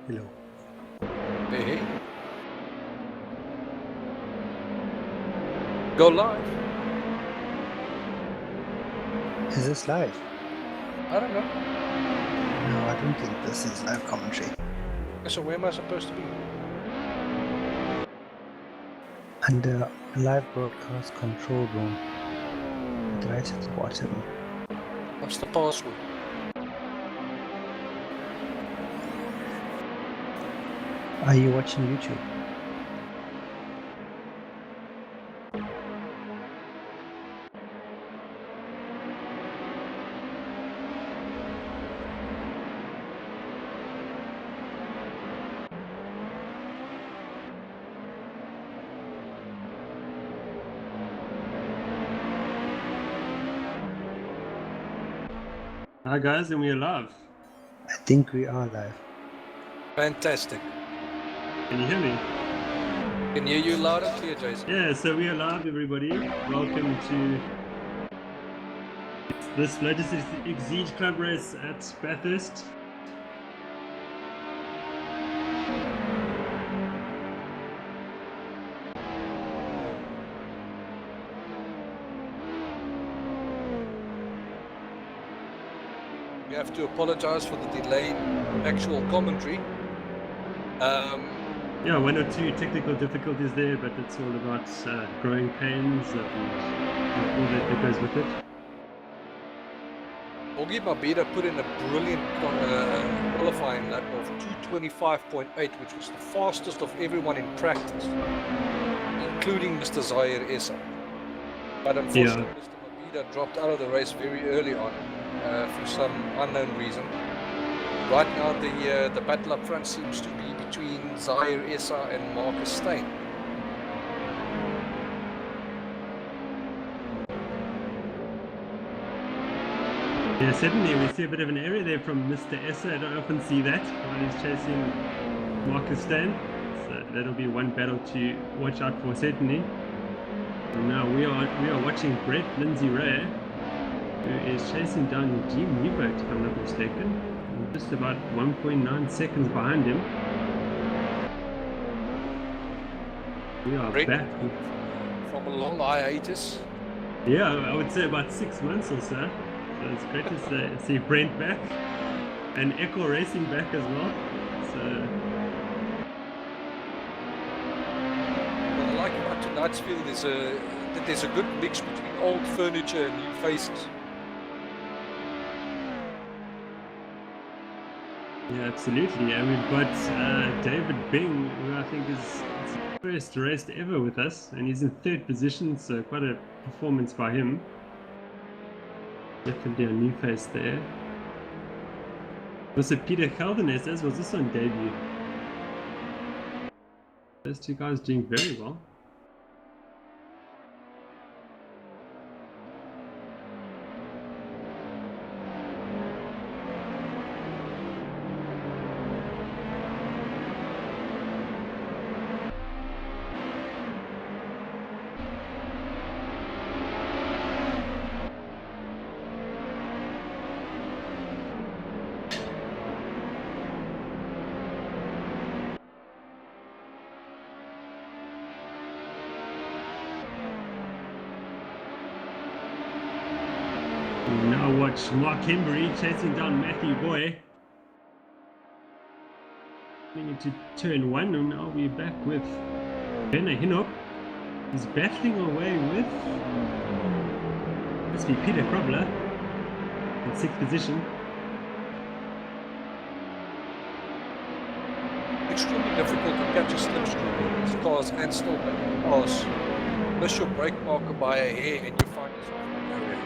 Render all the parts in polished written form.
Hello. Hey, hey. Go live. Is this live? I don't know. No, I don't think this is live commentary. So where am I supposed to be? Under live broadcast control room. Right at the bottom. What's the password? Are you watching YouTube? Hi guys, and we are live. I think we are live. Fantastic. Can you hear me? Can hear you loud and clear, Jason. Yeah, so we are live, everybody. Welcome to this Lotus Exige Club race at Bathurst. We have to apologize for the delayed actual commentary. Yeah, one or two technical difficulties there, but it's all about growing pains and all that goes with it. Augie Mabida put in a brilliant qualifying lap of 2:25.8, which was the fastest of everyone in practice, including Mr. Zaire Essa. But unfortunately, Mr. Mabida dropped out of the race very early on for some unknown reason. Right now, the battle up front seems to be between Zaire Essa and Marcus Steyn. Yeah, certainly we see a bit of an error there from Mr. Essa. I don't often see that while he's chasing Marcus Steyn. So that'll be one battle to watch out for, certainly. And now we are watching Brett Lindsay Ray, who is chasing down Jim Newboat, if I'm not mistaken. Just about 1.9 seconds behind him. We are Brett, back. from a long hiatus. Yeah, I would say about 6 months or so. So it's great to see Brent back and Echo Racing back as well. So What I like about tonight's field is that there's a good mix between old furniture and new faces. yeah, absolutely. And we've got David Bing, who I think is his first race ever with us, and he's in 3rd position, so quite a performance by him. Definitely a new face there. Also Peter Geldenes as was this on debut. Those two guys doing very well. Now watch Mark Hembury chasing down Matthew Boy. Going into turn 1, and now we're back with Benna Hinop. He's battling away with, must be Peter Krobler in 6th position. Extremely difficult to catch a slipstream in these cars and still make cars. Miss your brake marker by a hair and you find yourself in the area.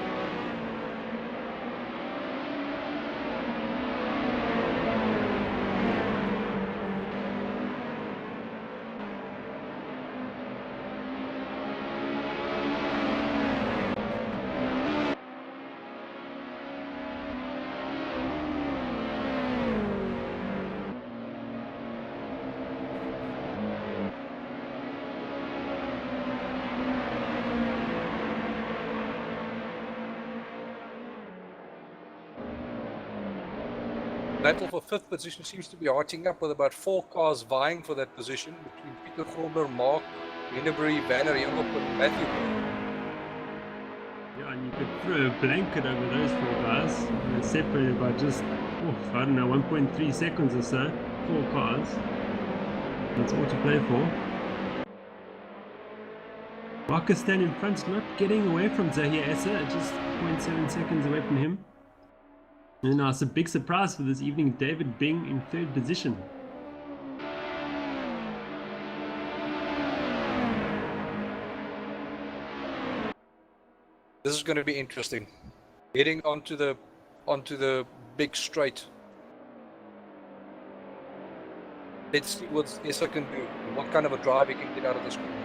battle for 5th position seems to be heating up with about 4 cars vying for that position between Peter Gronder, Mark, Hennebury, Van der Heerop and Matthew. Yeah, and you could throw a blanket over those 4 guys. They're separated by just, I don't know, 1.3 seconds or so. 4 cars. That's all to play for. Marcus Stan in front, not getting away from Zahir Essa, just 0.7 seconds away from him. And now it's a big surprise for this evening, David Bing in 3rd position. This is going to be interesting. Heading onto the big straight. Let's see what Essa can do. What kind of a drive he can get out of this corner.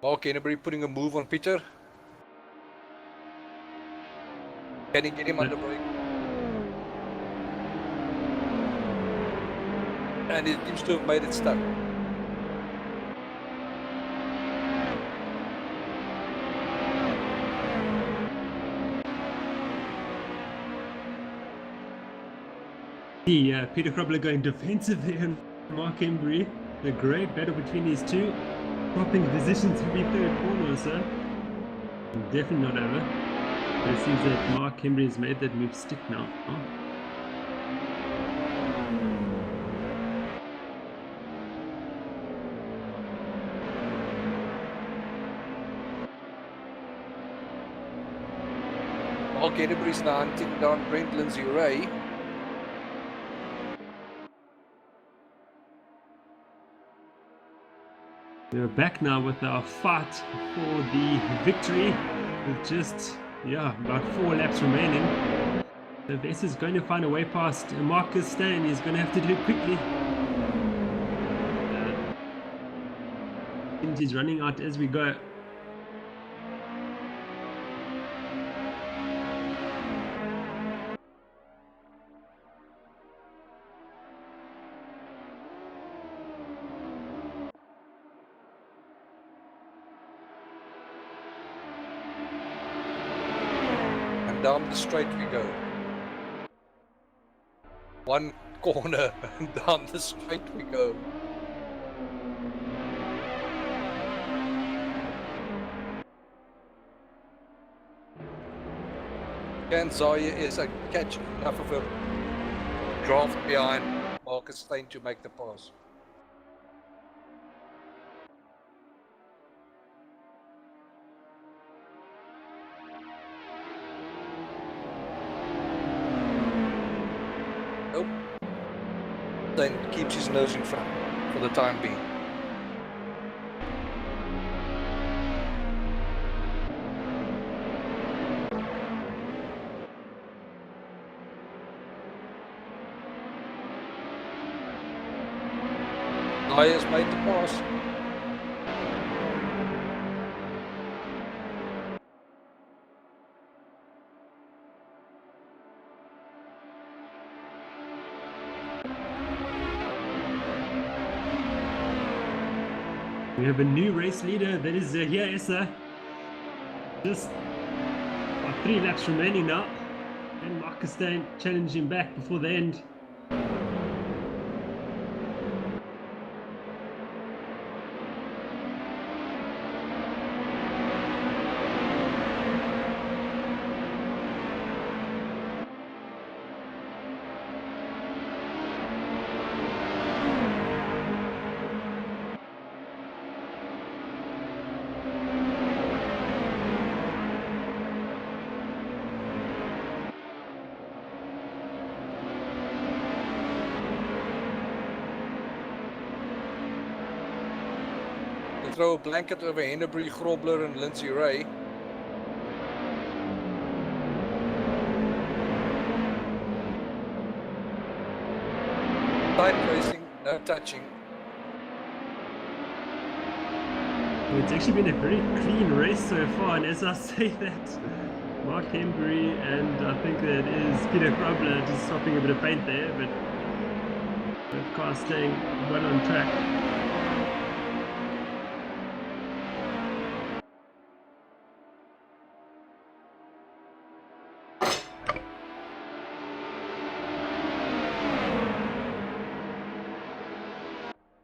Mark Hennebury putting a move on Peter. Can he get him under brake? And he seems to have made it stuck. Peter Krobler going defensive there and Mark Hennebury. A great battle between these two. Dropping positions every 3rd corner or so. Definitely not over. But it seems that Mark Hennebury has made that move stick now. Mark Hennebury's now hunting down Brent Lindsay Ray. We're back now with our fight for the victory with just, about 4 laps remaining. So Vess is going to find a way past Marcus Stan. He's going to have to do it quickly. He's running out as we go. Down the straight we go. 1 corner and down the straight we go. Can Zaya is a catch enough of a draft behind Marcus Stein to make the pass? Nope. Then keeps his nose in front for the time being. Dyer's made the pass. We have a new race leader, that is Zahir Essa. Just 3 laps remaining now. And Marcus Stein challenged him back before the end. throw a blanket over Hennebury, Grobler and Lindsay Ray. Tight racing, no touching. It's actually been a very clean race so far, and as I say that, Mark Henbury and I think that is Peter Grobler just swapping a bit of paint there, but both cars staying well on track.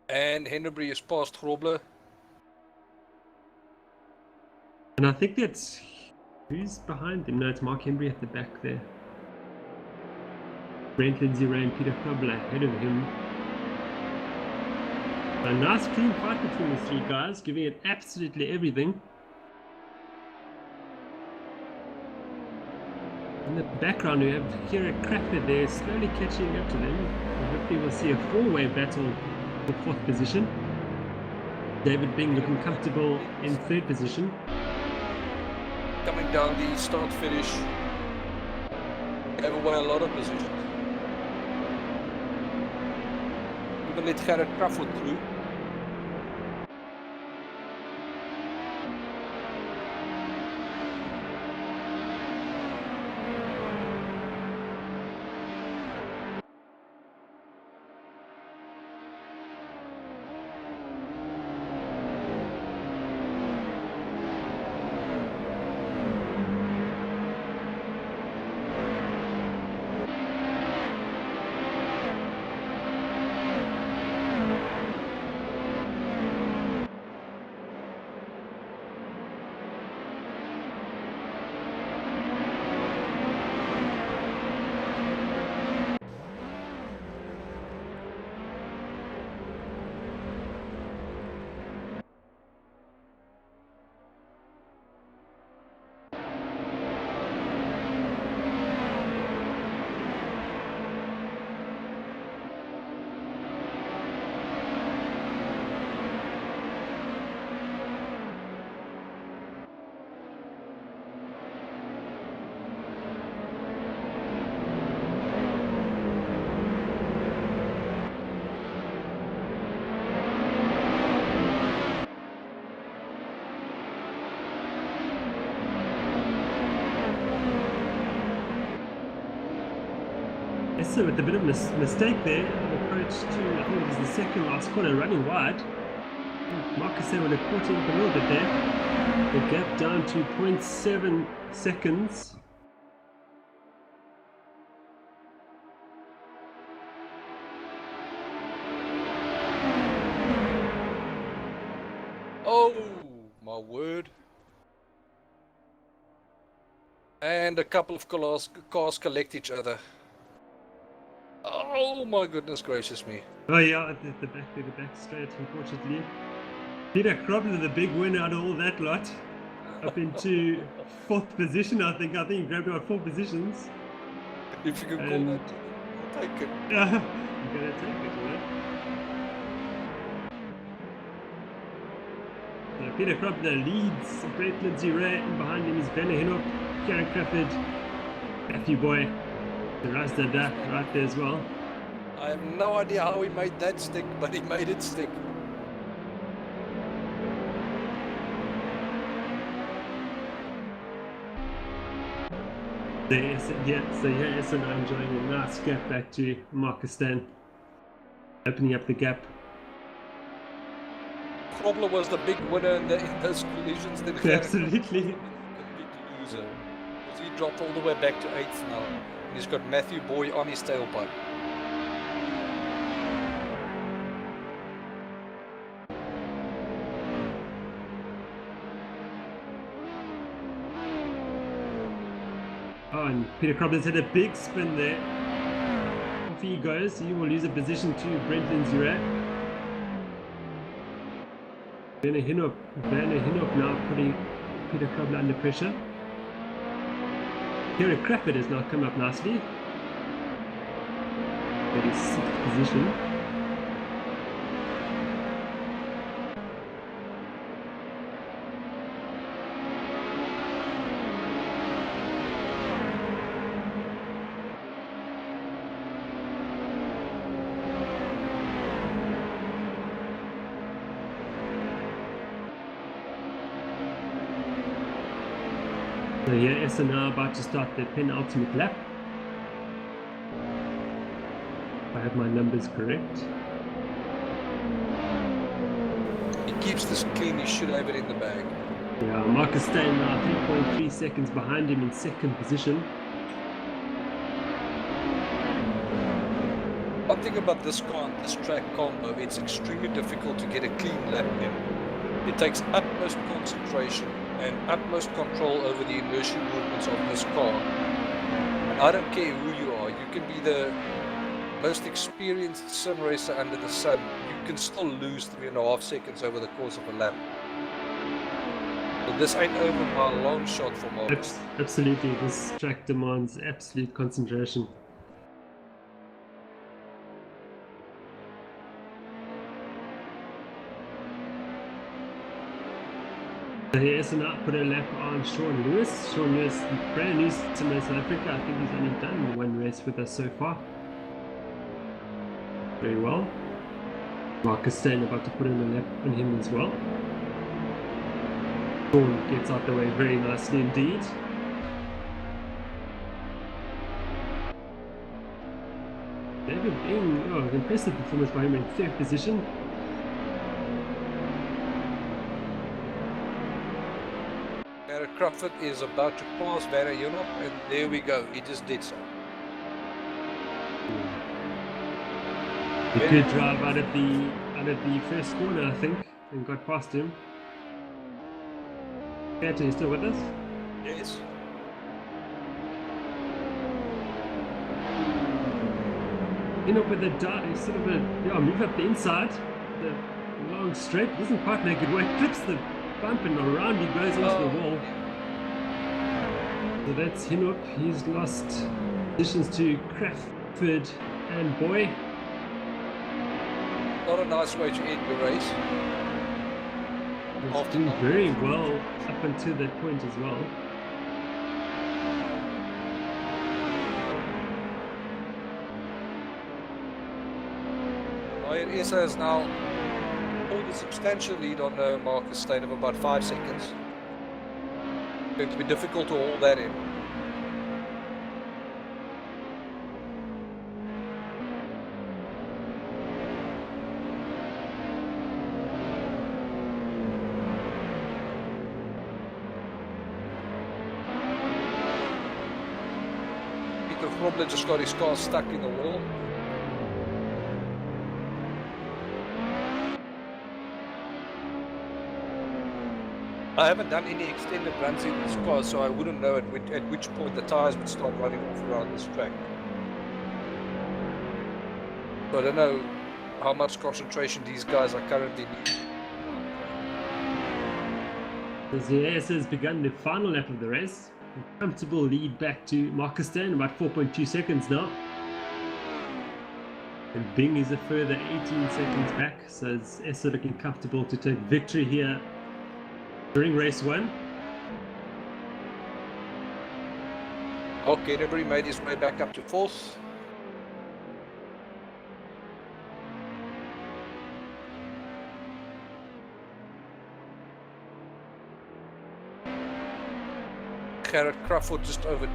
And Hennebury is past Grobler. And I think that's who's behind him. No, it's Mark Henbury at the back there. Brent Lindsay Ray and Peter Grobler ahead of him. A nice clean fight between the three guys, giving it absolutely everything. In the background we have Kira Cracker there slowly catching up to them. And hopefully we'll see a four-way battle for fourth position. David Bing looking comfortable in third position. Coming down the start finish. Gave away a lot of positions. Even let Gerrit Crawford through. So with a bit of mistake there, approach to, I think it was the second last corner, running wide. Marcus would have caught him up a little bit there. The gap down to 0.7 seconds. Oh my word. And a couple of cars collect each other. Oh my goodness gracious me. Oh yeah, at the back straight, unfortunately. Peter Grobler, the big winner out of all that lot. Up into fourth position, I think. He grabbed about 4 positions. If you can call that, I'll take it. Yeah, I'm gonna take it, you know. So Peter Grobler leads Brent Lindsay Ray, and behind him is Werner Hinop, Karen Crawford, Matthew Boy, the Razdada right there as well. I have no idea how he made that stick, but he made it stick. So here I'm enjoying a nice gap back to Marcus Stan, opening up the gap. Grobler was the big winner in those collisions. Then Absolutely. the big loser. Because he dropped all the way back to 8th now. And he's got Matthew Boy on his tailpipe. Oh, and Peter Grobler's had a big spin there. Off he goes. He will lose a position to Brent Lindsay Ray. Werner Hinop now putting Peter Grobler under pressure. Kieran Crawford has now come up nicely. 36th position. So here Essa now about to start the penultimate lap. If I have my numbers correct. He keeps this clean, he should have it in the bag. Yeah, Marcus Stein now 3.3 seconds behind him in second position. One thing about this car and this track combo, it's extremely difficult to get a clean lap in. It takes utmost concentration and utmost control over the inertial movements of this car. And I don't care who you are, you can be the most experienced sim racer under the sun, you can still lose 3.5 seconds over the course of a lap. But this ain't over by a long shot for Marcus. Absolutely, this track demands absolute concentration. So here Essa put a lap on Sean Lewis. Sean Lewis, brand new to South Africa. I think he's only done one race with us so far. Very well. Marcus Stein about to put in a lap on him as well. Sean gets out the way very nicely indeed. David Bing, impressive performance by him in third position. Garrett Crawford is about to pass Vera Yunop, and there we go, he just did so. A good drive out of the first corner, I think, and got past him. Peter, you still with us? Yes. With the dart, he's sort of move up the inside, the long straight, doesn't quite make it work, clips the bump and around he goes into the wall. So that's Hinop. He's lost positions to Crawford and Boy. Not a nice way to end the race. He's doing very well up until that point as well. Essa has now hold a substantial lead on Marcus Stein of about 5 seconds. It's going to be difficult to hold that in. Peter Grobler just got his car stuck in the wall. I haven't done any extended runs in this car, so I wouldn't know at which point the tyres would start running off around this track. So I don't know how much concentration these guys are currently needing. As the AS has begun the final lap of the race, a comfortable lead back to Marcus Stein, about 4.2 seconds now. And Bing is a further 18 seconds back, so it's Essa looking comfortable to take victory here during race 1. Okay, everybody made his way back up to 4th. Garrett Crawford just overtook.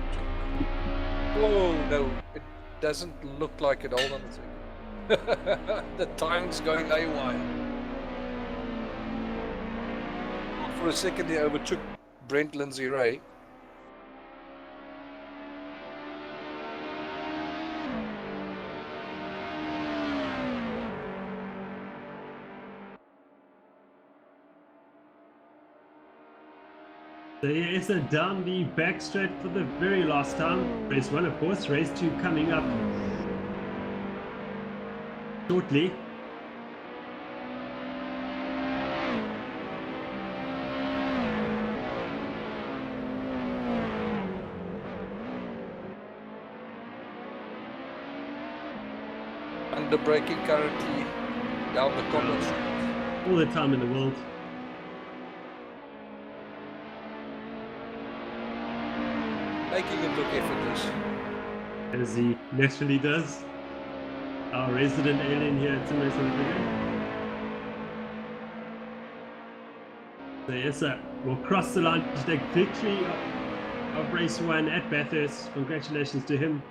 Oh no, it doesn't look like it. Hold on a second. The time's going AY. For a second he overtook Brent Lindsay Ray. So yeah, Essa down the back straight for the very last time. Race 1, of course. Race 2 coming up shortly. Under braking currently down the corners. All the time in the world. Making it look effortless. As he naturally does. Our resident alien here at South Africa. So Essa will cross the line to take victory of race 1 at Bathurst. Congratulations to him.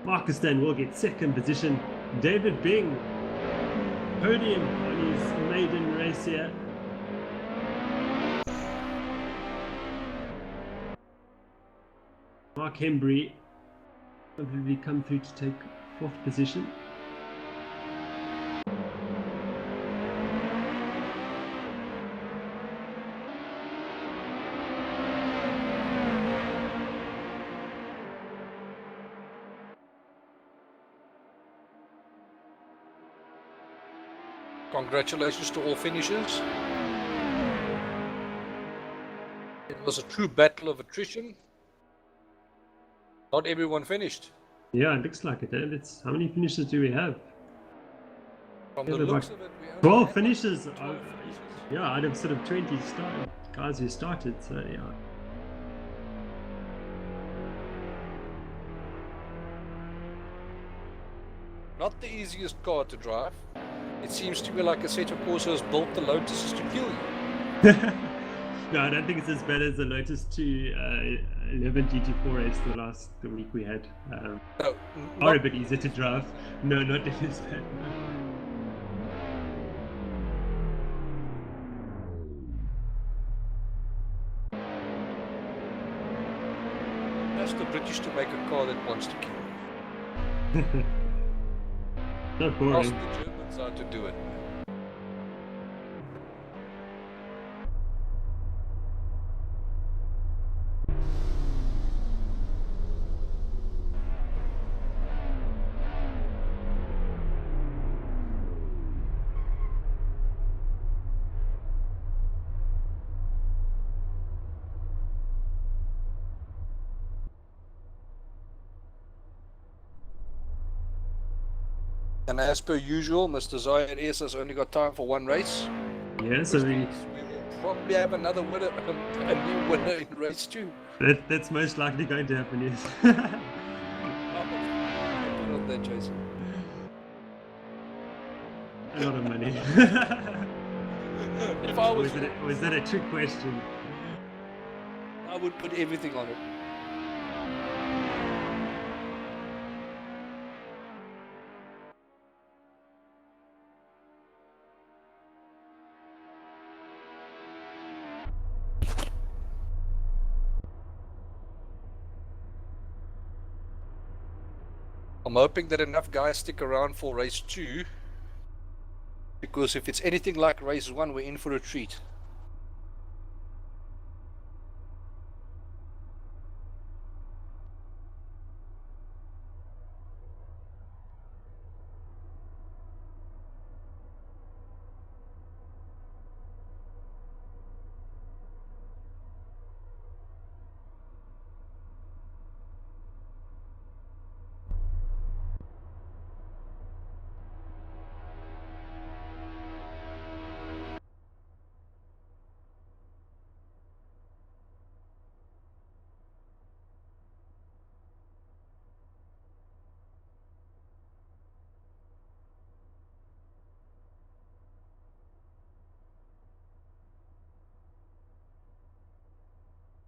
Marcus Dan will get second position. David Bing, podium on his maiden race here. Mark Hembry probably come through to take 4th position. Congratulations to all finishers. It was a true battle of attrition. Not everyone finished. Yeah, it looks like it. How many finishes do we have? From the Yeah, looks of it, we only 12 had finishes. 12 finishes. Yeah, out of sort of 20 guys who started. So yeah. Not the easiest car to drive. It seems to me like Assetto Corsa has built the Lotuses to kill you. No, I don't think it's as bad as the Lotus 2 11 GT4 race the week we had. No, Are a bit easier to drive. No, not as bad. ask the British to make a car that wants to kill you. Not Ask boring. the Germans how to do it. And as per usual, Mr. Zaire S has only got time for one race. Yeah, so We will probably have another winner, a new winner in race 2. that's most likely going to happen, yes. Put on that, Jason. A lot of money. If I was, was that a trick question? I would put everything on it. I'm hoping that enough guys stick around for race 2, because if it's anything like race 1, we're in for a treat.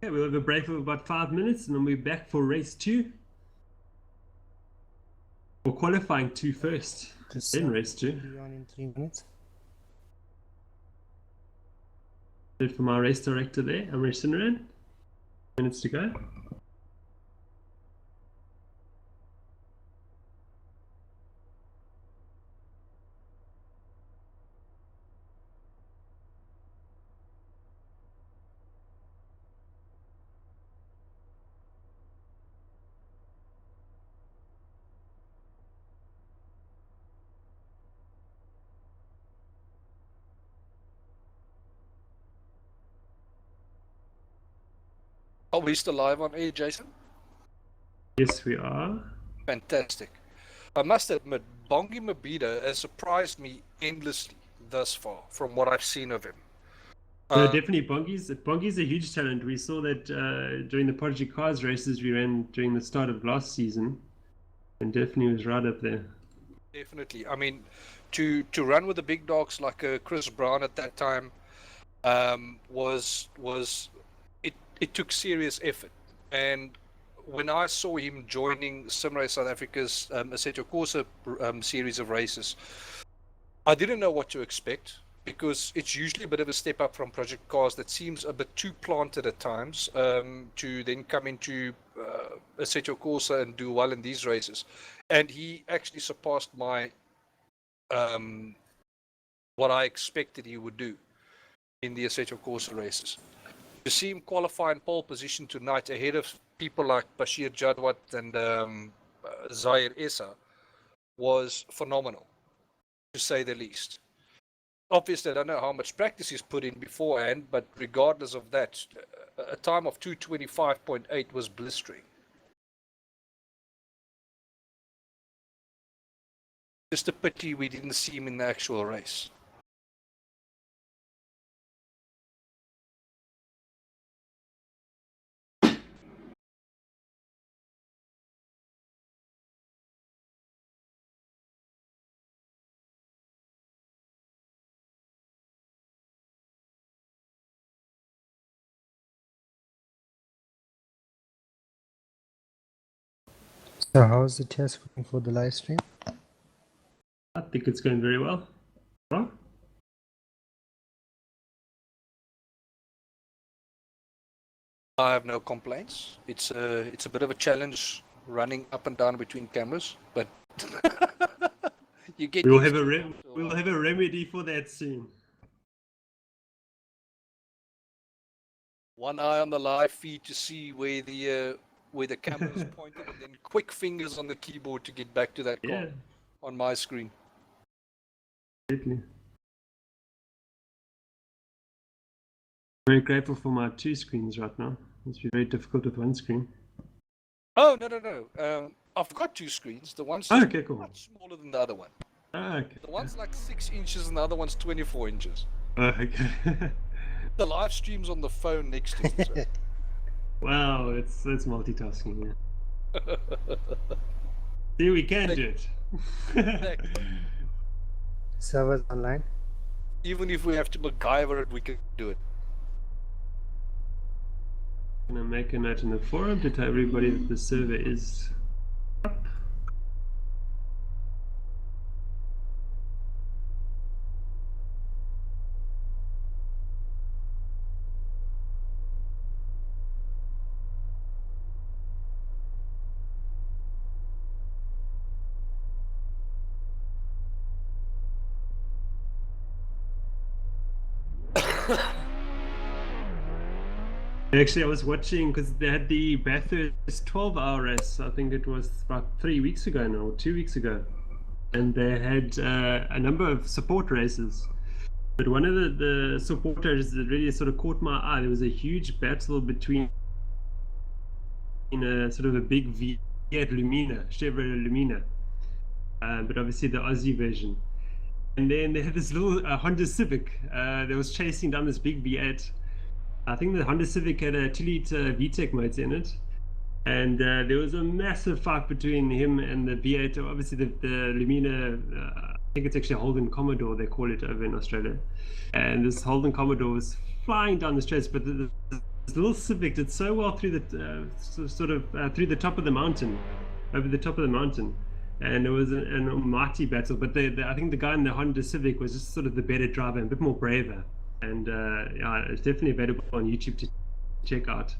Okay, we'll have a break of about 5 minutes and then we're back for race 2. Or qualifying 2 first, then race 2. Be on in 3 minutes. Good for my race director there, Amr Sinran. Minutes to go. Are we still live on air, Jason? Yes, we are. Fantastic. I must admit, Bongi Mabida has surprised me endlessly thus far from what I've seen of him. No, definitely Bongi's a huge talent. We saw that during the Prodigy Cars races we ran during the start of last season, and definitely was right up there. Definitely. I mean, to run with the big dogs like Chris Brown at that time was it took serious effort. And when I saw him joining Simrace South Africa's Assetto Corsa series of races, I didn't know what to expect, because it's usually a bit of a step up from Project Cars that seems a bit too planted at times, to then come into Assetto Corsa and do well in these races. And he actually surpassed my what I expected he would do in the Assetto Corsa races. To see him qualify in pole position tonight ahead of people like Bashir Jadwat and Zaire Essa was phenomenal, to say the least. Obviously, I don't know how much practice he's put in beforehand, but regardless of that, a time of 2:25.8 was blistering. Just a pity we didn't see him in the actual race. So how's the test going for the live stream? I think it's going very well. Well, I have no complaints. It's a bit of a challenge running up and down between cameras, but you get we'll used have to it after a we'll while. have a remedy for that soon. One eye on the live feed to see where the camera is pointed, and then quick fingers on the keyboard to get back to that Yeah, call on my screen. definitely. Very grateful for my 2 screens right now. It's been very difficult with 1 screen. Oh, no. I've got 2 screens. The one's Oh, okay, cool. much smaller than the other one. Oh, okay. The one's like 6 inches and the other one's 24 inches. Oh, okay. The live stream's on the phone next to me. So. Wow, that's multitasking. Yeah. See, we can do it. Exactly. Servers online? Even if we have to MacGyver it, we can do it. I'm gonna make a note in the forum to tell everybody that the server is up. Actually, I was watching because they had the Bathurst 12-hour race. I think it was about 3 weeks ago now, or 2 weeks ago, and they had a number of support races. But one of the support races that really sort of caught my eye, there was a huge battle between a sort of a big V8 Lumina, Chevrolet Lumina, but obviously the Aussie version. And then they had this little Honda Civic that was chasing down this big V8. I think the Honda Civic had a 2-liter VTEC motor in it, and there was a massive fight between him and the V8. Obviously, the Lumina, I think it's actually a Holden Commodore, they call it over in Australia. And this Holden Commodore was flying down the straights, but this little Civic did so well through the through the top of the mountain, over the top of the mountain. And it was an almighty battle, but I think the guy in the Honda Civic was just sort of the better driver and a bit more braver. And yeah, it's definitely available on YouTube to check out.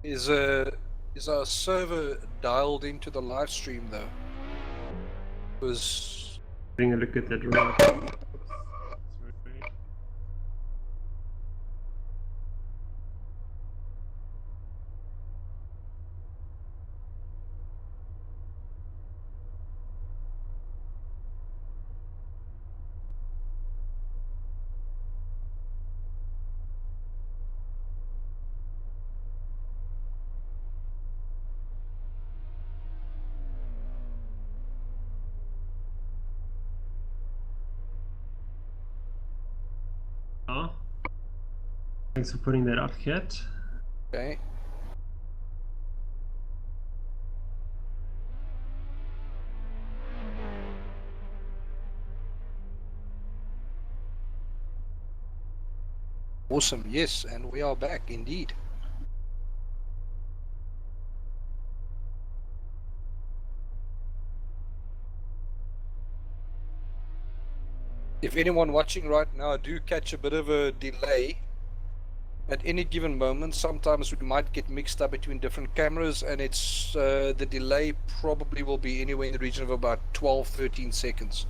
Is our server dialed into the live stream though? Because Having a look at that right. Thanks for putting that up, Kat. okay. Awesome, yes, and we are back indeed. If anyone watching right now do catch a bit of a delay at any given moment, sometimes we might get mixed up between different cameras, and it's the delay probably will be anywhere in the region of about 12-13 seconds.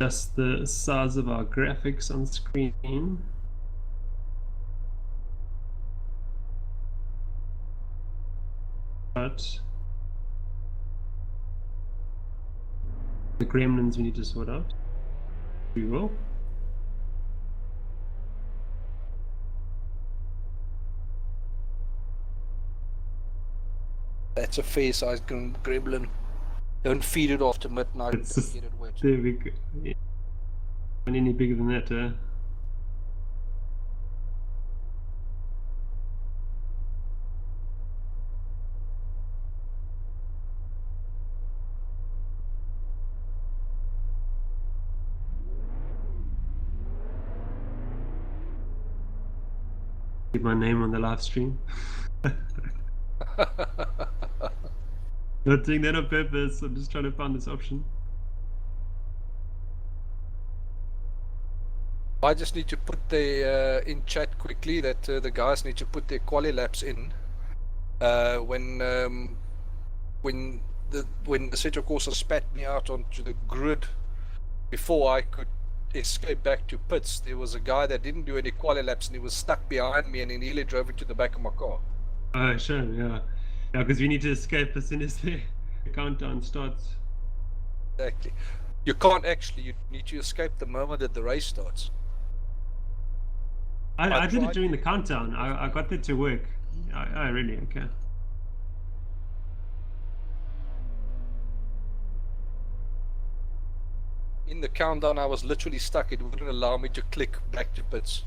Just the size of our graphics on screen. But the gremlins we need to sort out. We will. That's a fair-sized gremlin. Don't feed it after midnight. It's Don't just, get it wet. there we go. Yeah. Not any bigger than that, Keep my name on the live stream. Not doing that on purpose. I'm just trying to find this option. I just need to put the in chat quickly that the guys need to put their quali laps in when the Assetto Corsa spat me out onto the grid before I could escape back to pits. There was a guy that didn't do any quali laps and he was stuck behind me and he nearly drove into the back of my car. Oh, sure, yeah. Yeah, because we need to escape as soon as the countdown starts. Exactly. You can't actually. You need to escape the moment that the race starts. I did it tried during the to- countdown. I got that to work. I really, okay. In the countdown, I was literally stuck. It wouldn't allow me to click back to pits.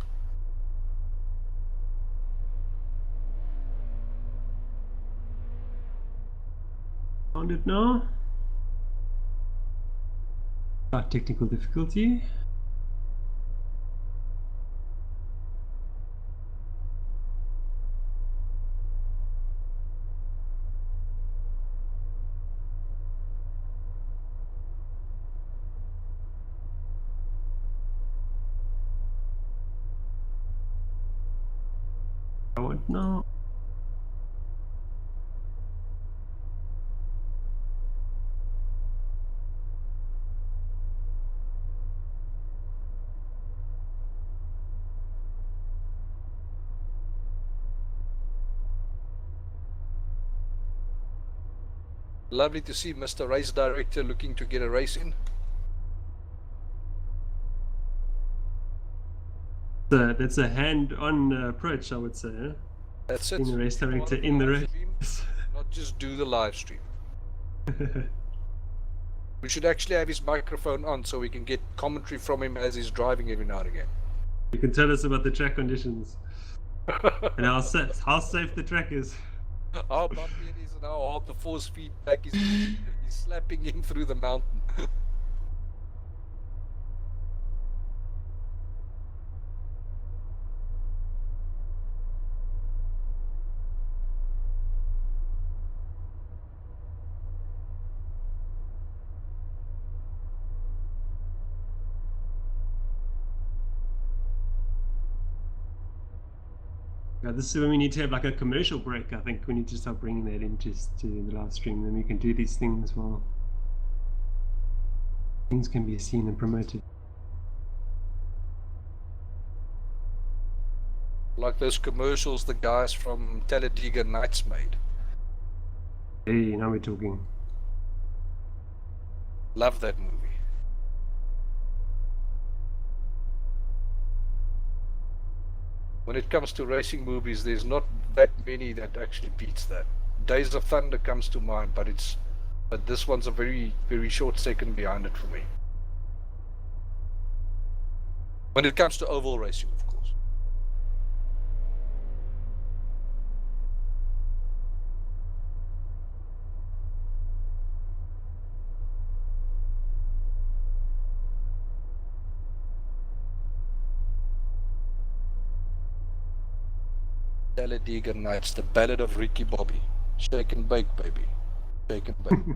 Found it now. Technical difficulty. I want now. Lovely to see Mr. Race Director looking to get a race in. That's a hand-on approach, I would say. Eh? That's it. Being the race Be part director of in the live stream, race. not just do the live stream. We should actually have his microphone on so we can get commentary from him as he's driving every now and again. You can tell us about the track conditions and how safe the track is. How bumpy it is and how hard the force feedback is. He's slapping him through the mountain. Yeah, this is when we need to have like a commercial break. I think we need to start bringing that into the live stream. Then we can do these things while things can be seen and promoted. Like those commercials the guys from Talladega Nights made. Hey, now we're talking. Love that movie. When it comes to racing movies, there's not that many that actually beats that. Days of Thunder comes to mind, but this one's a very, very short second behind it for me. When it comes to oval racing, of course. Talladega Nights, the Ballad of Ricky Bobby. Shake and bake, baby. Shake and bake.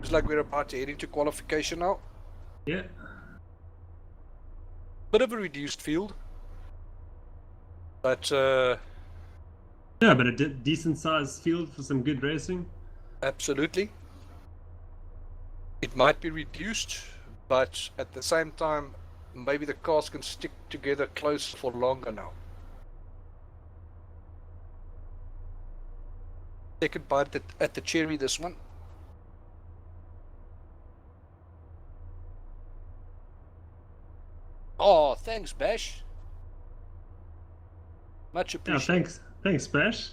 Looks like we're about to head into qualification now. Yeah. Bit of a reduced field. But Yeah, but a decent sized field for some good racing. absolutely. It might be reduced, but at the same time, maybe the cars can stick together close for longer now. Second bite at the cherry, this one. Oh, thanks, Bash. Much Yeah, appreciated. thanks, Bash.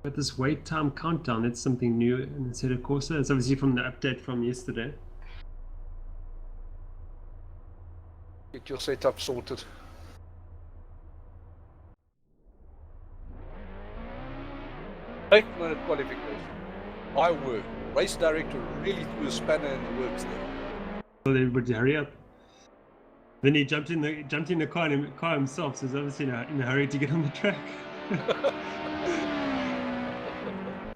But this wait time countdown, that's something new in Assetto Corsa. It's obviously from the update from yesterday. Get your setup sorted. Eight-minute qualification. My word. Race director really threw a spanner in the works there. Well, everybody hurry up. Then he jumped in the car himself, so he's obviously in a hurry to get on the track.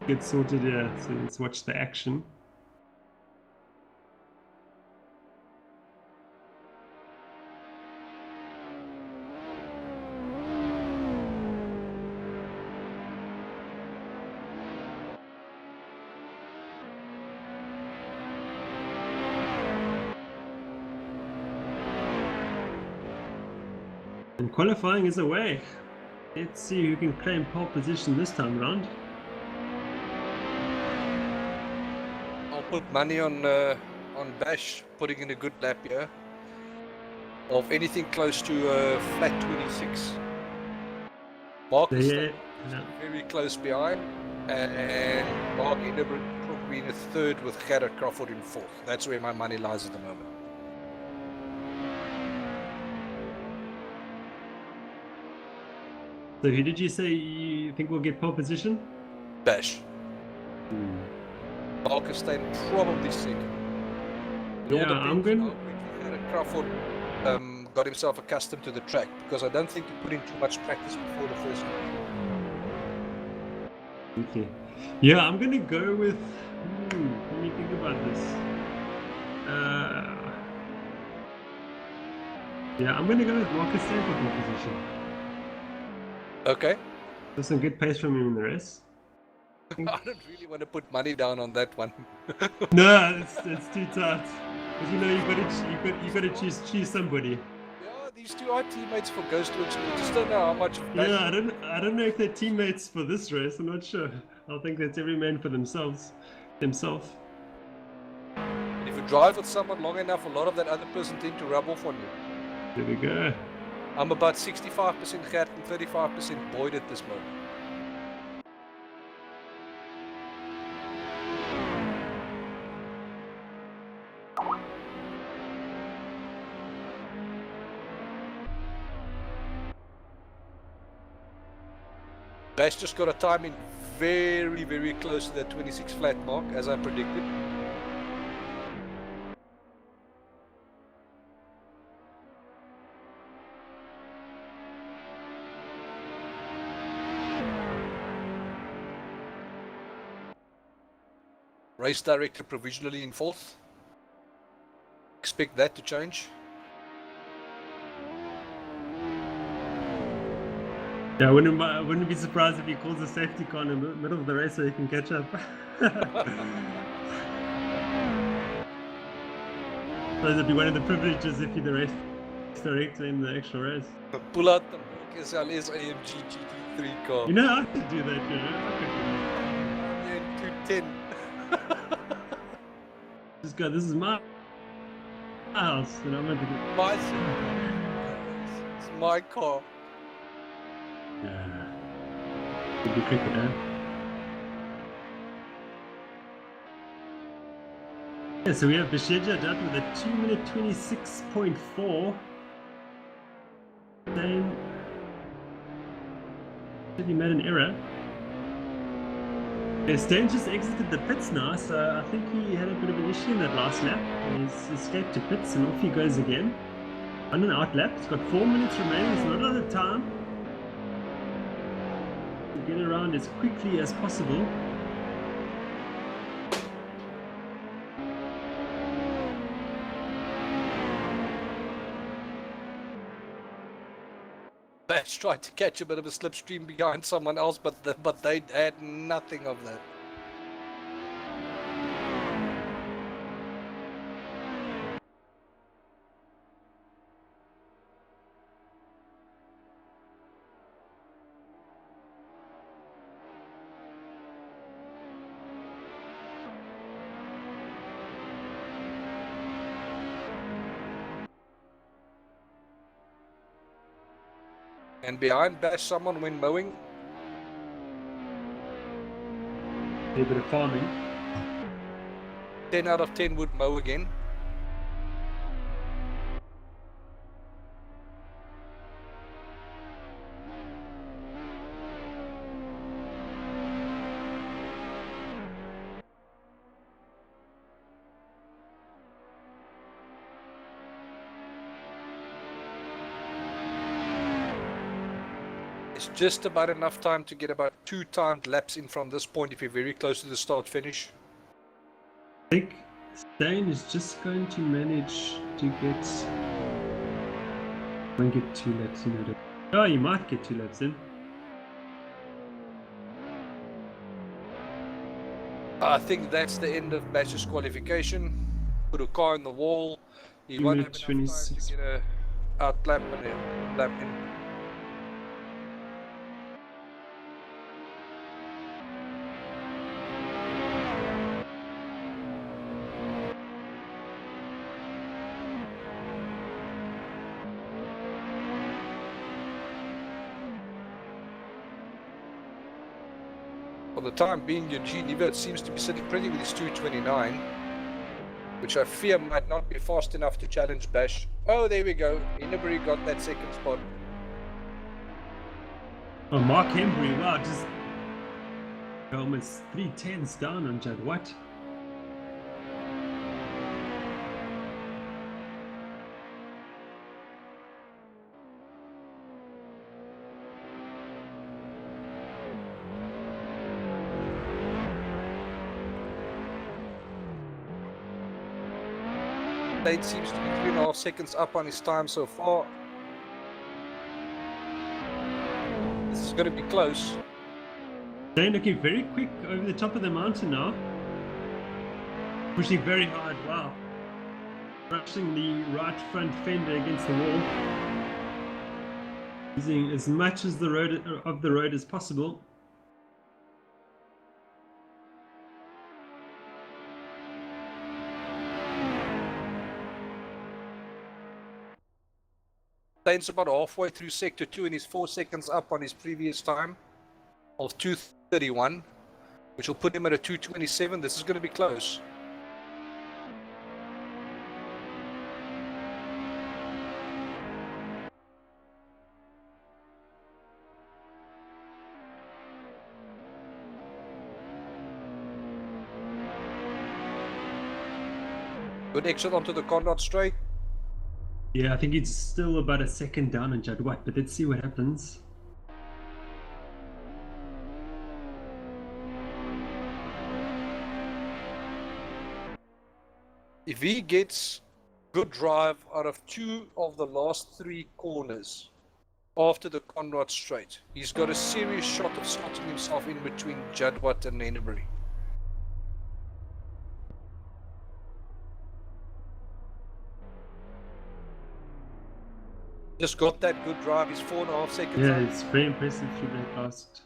Get sorted, yeah. So let's watch the action. And qualifying is away. Let's see who can claim pole position this time around. I'll put money on Bash putting in a good lap here. Of anything close to flat 26. Mark is very close behind, and Mark Hindenburg probably in a third with Gerrit Crawford in fourth. That's where my money lies at the moment. So who did you say you think will get pole position? Bash. Mark is staying probably second. Yeah, I'm going. Gerrit Crawford got himself accustomed to the track, because I don't think he put in too much practice before the first one. Okay. Yeah, I'm gonna go with. Let me think about this. Yeah, I'm gonna go with Marcus Stan for pole position. Okay. There's some good pace from him in the race. I don't really want to put money down on that one. No, it's too tight. Because you know you got to choose somebody. Yeah, these two are teammates for Ghost Works. I just don't know how much. Yeah, I don't know if they're teammates for this race. I'm not sure. I think that's every man for themselves. If you drive with someone long enough, a lot of that other person tend to rub off on you. There we go. I'm about 65% Gert and 35% Boyd at this moment. Bash just got a timing very, very close to that 26 flat mark, as I predicted. Race director provisionally in fourth. Expect that to change. Yeah, I wouldn't be surprised if he calls a safety car in the middle of the race so he can catch up. So that'd be one of the privileges if you're the race director in the actual race. Pull out the SLS AMG GT3 car. You know, I could do that, you know. I could do that. Yeah, 210. Just go, this is my house, and I'm going to My it's my car. Yeah. Could be cricket, eh? Yeah, so we have Besheja done with a 2-minute 26.4. Same. He made an error. Yeah, Stan just exited the pits now, so I think he had a bit of an issue in that last lap. He's escaped to pits and off he goes again. On an out lap, he's got 4 minutes remaining, it's not a lot of time. To get around as quickly as possible. Bash tried to catch a bit of a slipstream behind someone else, but they had nothing of that. And behind Bash, someone went mowing. A bit of farming. 10 out of 10 would mow again. It's just about enough time to get about 2 timed laps in from this point if you're very close to the start finish. I think Stain is just going to manage to get... Won't get 2 laps in it. Oh, you might get 2 laps in. I think that's the end of Bash's qualification. Put a car in the wall. He won't have enough time to get a out lap and a lap in. For the time being, your G seems to be sitting pretty with his 229, which I fear might not be fast enough to challenge Bash. Oh, there we go. Innebury got that second spot. Oh, Mark Hembry, wow, just almost 3/10 down on Judd. What? Lane seems to be 3.5 seconds up on his time so far. This is going to be close. They're looking very quick over the top of the mountain now. Pushing very hard, wow. Brushing the right front fender against the wall. Using as much as the road as possible. Lane's about halfway through sector 2 and he's 4 seconds up on his previous time of 2:31, which will put him at a 2:27. This is going to be close. Good exit onto the Conrad straight. Yeah, I think it's still about a second down on Judd White, but let's see what happens. If he gets good drive out of 2 of the last 3 corners after the Conrad straight, he's got a serious shot of slotting himself in between Jadwat and Ennebury. Just got that good drive. He's 4.5 seconds Yeah, up. it's very impressive through that last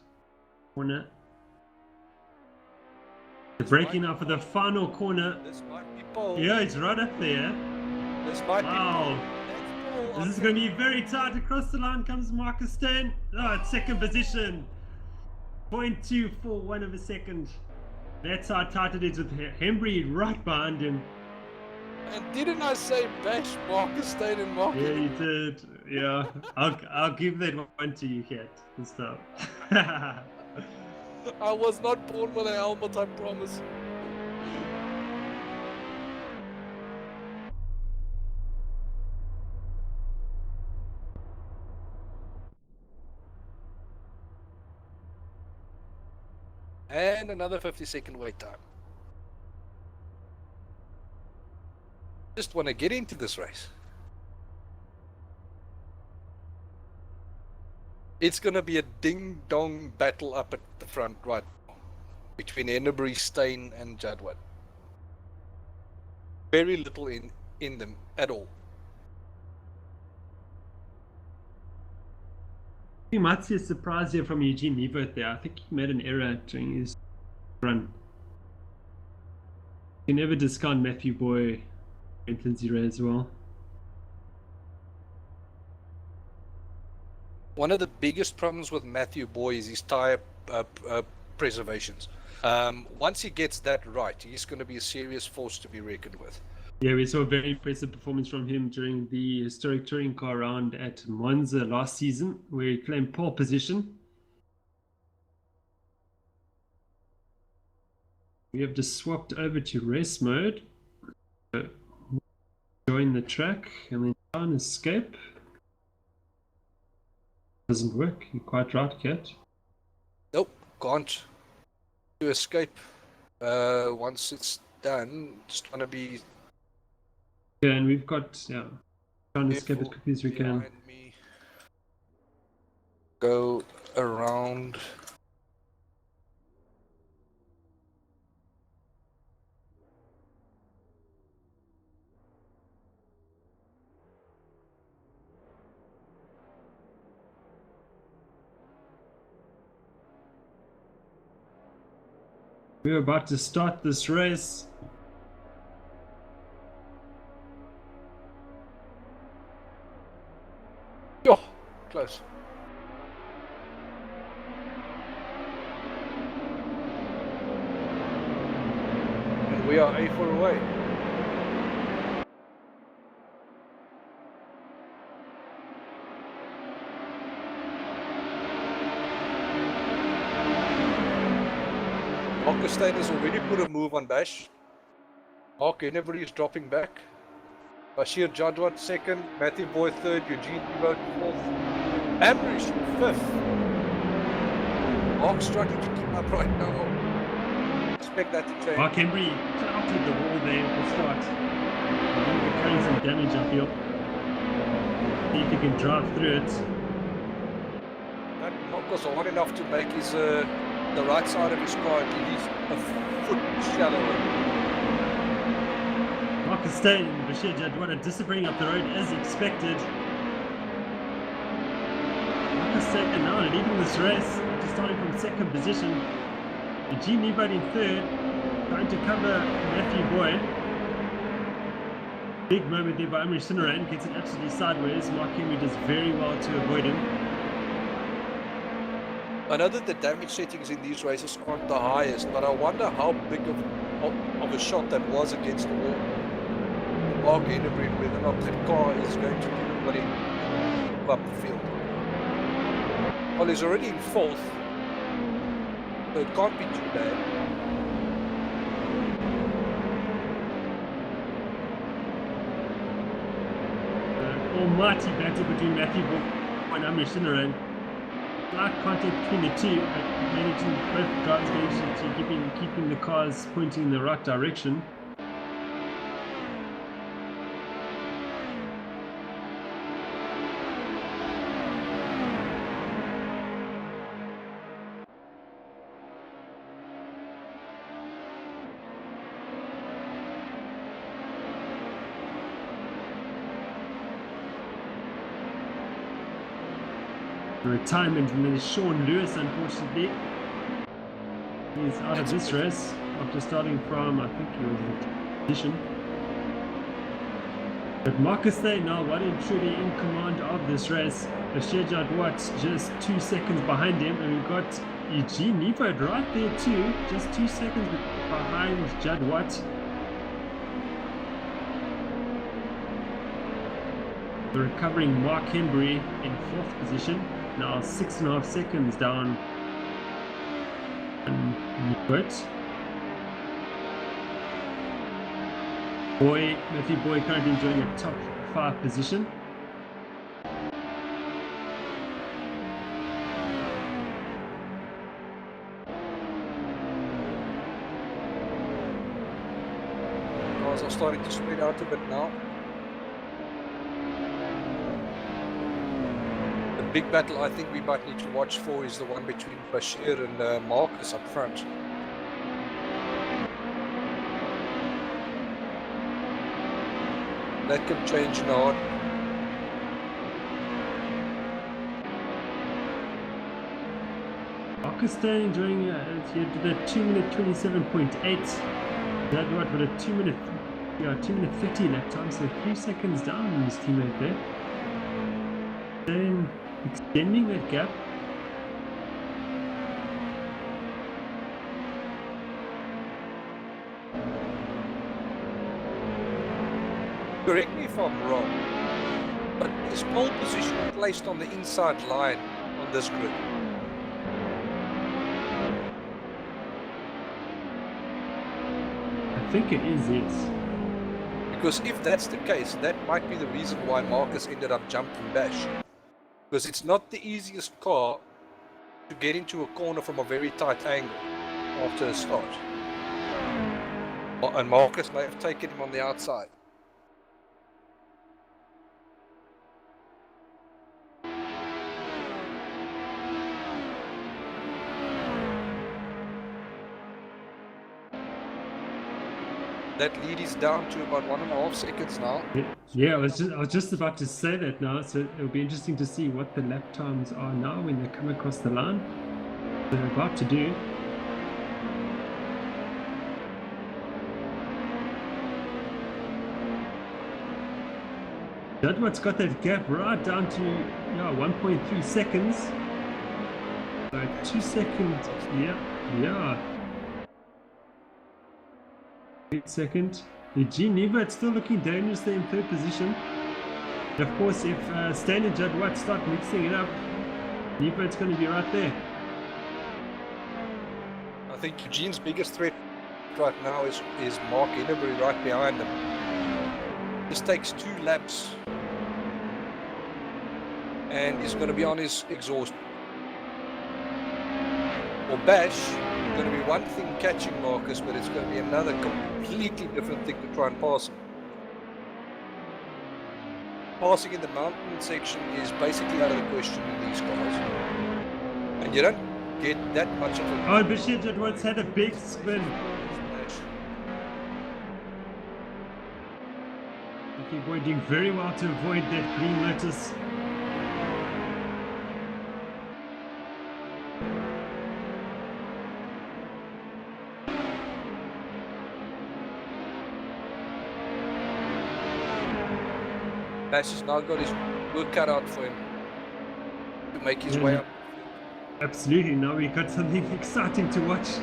corner. They're breaking up for the final corner. This might be pole. Yeah, it's right up there. This might Wow. be pole. That's pole. This is going to be very tight. Across the line comes Marcus Stan. Oh, it's second position. 0.241 of a second. That's how tight it is with Hembry right behind him. And didn't I say bash Marcus stayed in market? Yeah, you did. Yeah, I'll give that one to you, Kat. Good stuff. I was not born with a helmet, I promise. And another 50-second wait time. Just want to get into this race. It's going to be a ding-dong battle up at the front right now between Enderbury, Steyn and Jadwin. Very little in them at all. You might see a surprise here from Eugene Nevert there. I think he made an error during his run. You can never discount Matthew Boy and Lindsay Ray as well. One of the biggest problems with Matthew Boy is his tyre preservations. Once he gets that right, he's going to be a serious force to be reckoned with. Yeah, we saw a very impressive performance from him during the historic touring car round at Monza last season, where he claimed pole position. We have just swapped over to race mode. So, join the track and then try and escape. Doesn't work. You're quite right, Kat. Nope, can't. To escape. Once it's done, just want to be. Yeah, and we've got trying to escape as quickly as we can. Behind me. Go around. We're about to start this race. Yo, close. And we are A4 away. Marcus has already put a move on Bash. Mark Enderbury is dropping back. Bashir Jadwat second, Matthew Boy third, Eugene Nevert fourth, Amrish fifth. Mark struggling to keep up right now. Expect that to change. Mark Hembry clouted the wall there at the start. We're carrying some damage, I feel. See if he can drive through it. That knock was hard enough to make his the right side of his car at least a foot shallower. Marcus Stan and Bashir Jadwada disappearing up the road as expected. Marcus Stan now leading this race, just starting from second position. Eugene Nevert in third, trying to cover Matthew Boy. Big moment there by Amrish Sinaran, gets it absolutely sideways. Mark Henry does very well to avoid him. I know that the damage settings in these races aren't the highest, but I wonder how big of a shot that was against the wall. Mark Enderbury, whether or not that car is going to give him move up the field. Well, he's already in fourth, so it can't be too bad. Almighty battle between Matthew Boy and Amrish Sinaran. Slight contact between the two, but managing both guys managing to keeping the cars pointing in the right direction. retirement, and then Sean Lewis, unfortunately, he's out of this race after starting from, I think he was in position. But Marcus Day now well and truly in command of this race. Bashir Jadwat just 2 seconds behind him, and we've got Eugene Nevo right there too, just 2 seconds behind Jadwat. The recovering Mark Hembry in 4th position, now 6.5 seconds down on Newport. Matthew Boy currently enjoying a top 5 position. Cars are starting to spread out a bit now. The big battle I think we might need to watch for is the one between Bashir and Marcus up front. That can change now. Marcus Day enjoying he did a 2-minute 27.8. That what with a 2-minute 50 lap time, so 3 seconds down on his teammate there. Then extending that gap. Correct me if I'm wrong, but is pole position placed on the inside line on this grid? I think it is, yes. Because if that's the case, that might be the reason why Marcus ended up jumping Bash. Because it's not the easiest car to get into a corner from a very tight angle after a start. And Marcus may have taken him on the outside. That lead is down to about 1.5 seconds now. Yeah, I was just about to say that now. So it'll be interesting to see what the lap times are now when they come across the line. They're about to do. Jadwat's got that gap right down to 1.3 seconds. So 2 seconds. Yeah. 8 second. Eugene Nevert still looking dangerous there in 3rd position. And of course, if Stan and Jadwat start mixing it up, Nevert's going to be right there. I think Eugene's biggest threat right now is Mark Hennebury right behind him. This takes 2 laps and he's going to be on his exhaust. For Bash, going to be one thing catching Marcus, but it's going to be another completely different thing to try and pass him. Passing in the mountain section is basically out of the question in these cars, and you don't get that much of a... Oh, Bashir Jadwat's had a big spin. Okay, boy, doing very well to avoid that green Lotus. Bash has now got his work cut out for him to make his way up. Absolutely, now we got something exciting to watch.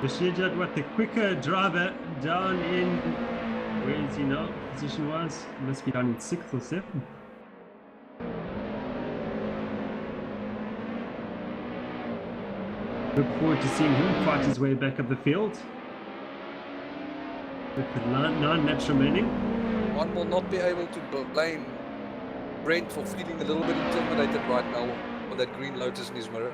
Bashir Jadwat, the quicker driver, down in, where is he now, position wise? He must be down in 6th or 7th. Look forward to seeing him fight his way back up the field. With the 9 laps remaining. One will not be able to blame Brent for feeling a little bit intimidated right now with that green Lotus in his mirror.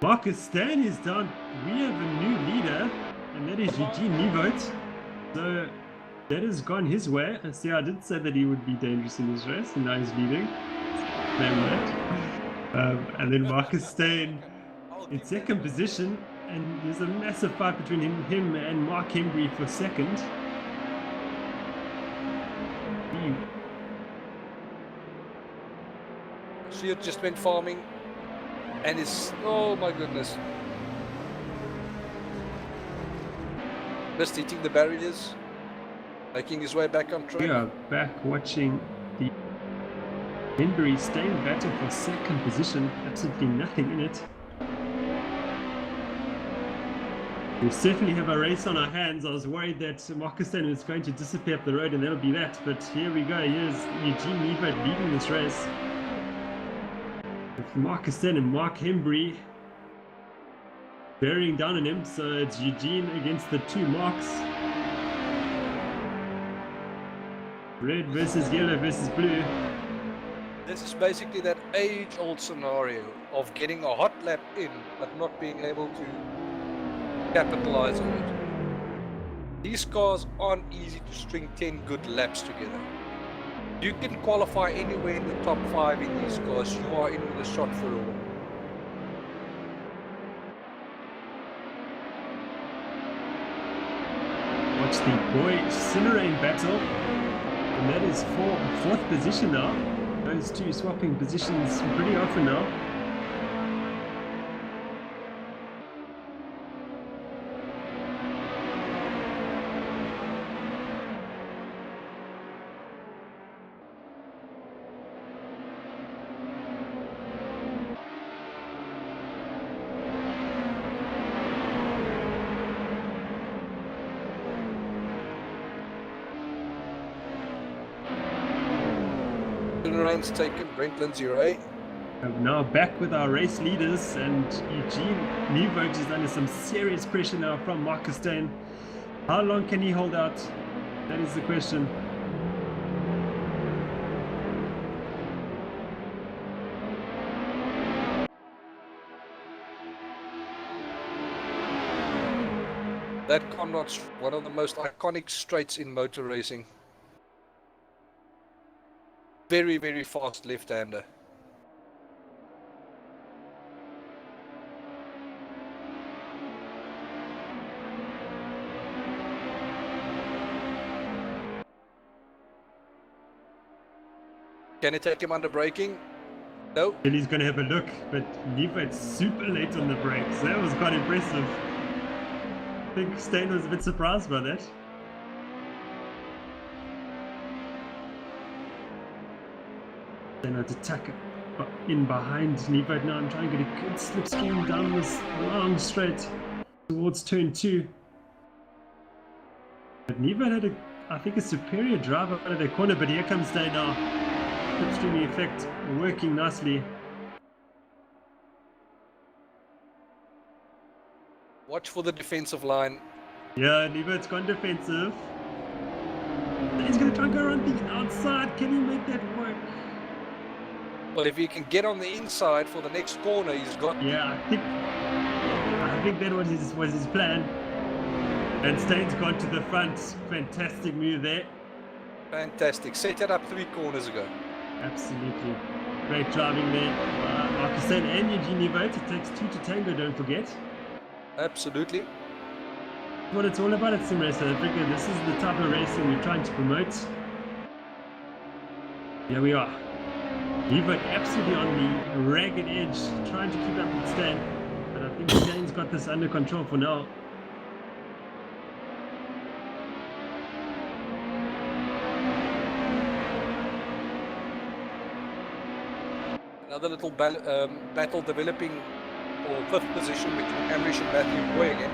Marcus Stan is down. We have a new leader, and that is Eugene Nevert. So that has gone his way. See, I did say that he would be dangerous in this race, and now he's leading. And then Marcus Stan in 2nd position. And there's a massive fight between him and Mark Hembry for 2nd. Stuart just went farming and is, oh my goodness. Just hitting the barriers, making his way back on track. We are back watching the Henbury staying battle for second position, absolutely nothing in it. We certainly have a race on our hands. I was worried that Marcus Stein was going to disappear up the road and that'll be that, but here we go. Here's Eugene Nevert leading this race. With Marcus Stein and Mark Henbury bearing down on him, so it's Eugene against the two Marks. Red versus yellow versus blue. This is basically that age-old scenario of getting a hot lap in, but not being able to capitalize on it. These cars aren't easy to string 10 good laps together. You can qualify anywhere in the top 5 in these cars, you are in with a shot for all. Watch the boy Cinerane battle, and that is for 4th position now. Those two swapping positions pretty often now. Rain's taken, Brent Lindsay Ray. I'm now back with our race leaders, and Eugene Nevert is under some serious pressure now from Marcus Stein. How long can he hold out? That is the question. That Conrad's one of the most iconic straights in motor racing. Very, very fast left-hander. Can he take him under braking? No. And he's going to have a look, but Nevert's super late on the brakes. That was quite impressive. I think Stein was a bit surprised by that. Then I had to tack in behind Nevert now and try and get a good slipstream down this long straight towards turn 2. But Nevert had, I think, a superior drive out of the corner, but here comes Stein now. Slipstreaming effect working nicely. Watch for the defensive line. Yeah, Nevert's gone defensive. He's going to try and go around the outside. Can he make that work? Well, if he can get on the inside for the next corner, he's got... Yeah, I think that was his plan. And Stein's gone to the front. Fantastic move there. Fantastic. Set it up 3 corners ago. Absolutely. Great driving there. Marcus Stein and Eugene Nevert. It takes 2 to tango, don't forget. Absolutely. What it's all about at Sim Race South Africa. This is the type of racing we're trying to promote. Here we are. Nevert absolutely on the ragged edge, trying to keep up with Stein. But I think Stein's got this under control for now. Another little battle developing for 5th position between Amrish and Matthew Boy again.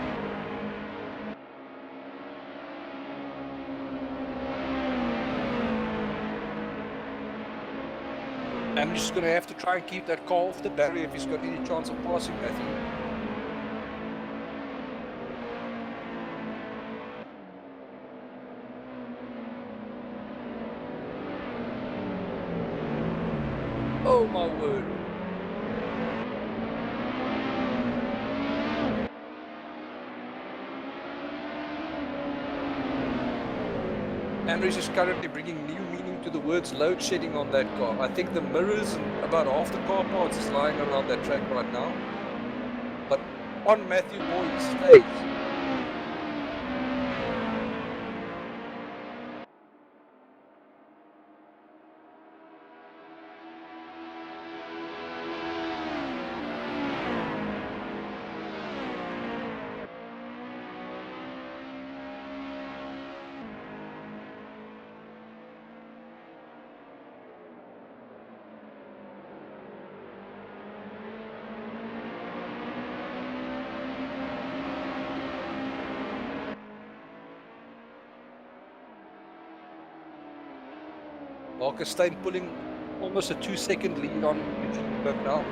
Amrish is going to have to try and keep that car off the barrier if he's got any chance of passing Matthew. Oh my word. Amrish is currently bringing new meaning to the words load shedding on that car. I think the mirrors and about half the car parts is lying around that track right now. But on Matthew Boyd's stage. Marcus Steyn pulling almost a 2-second lead on Eugene Newberg now.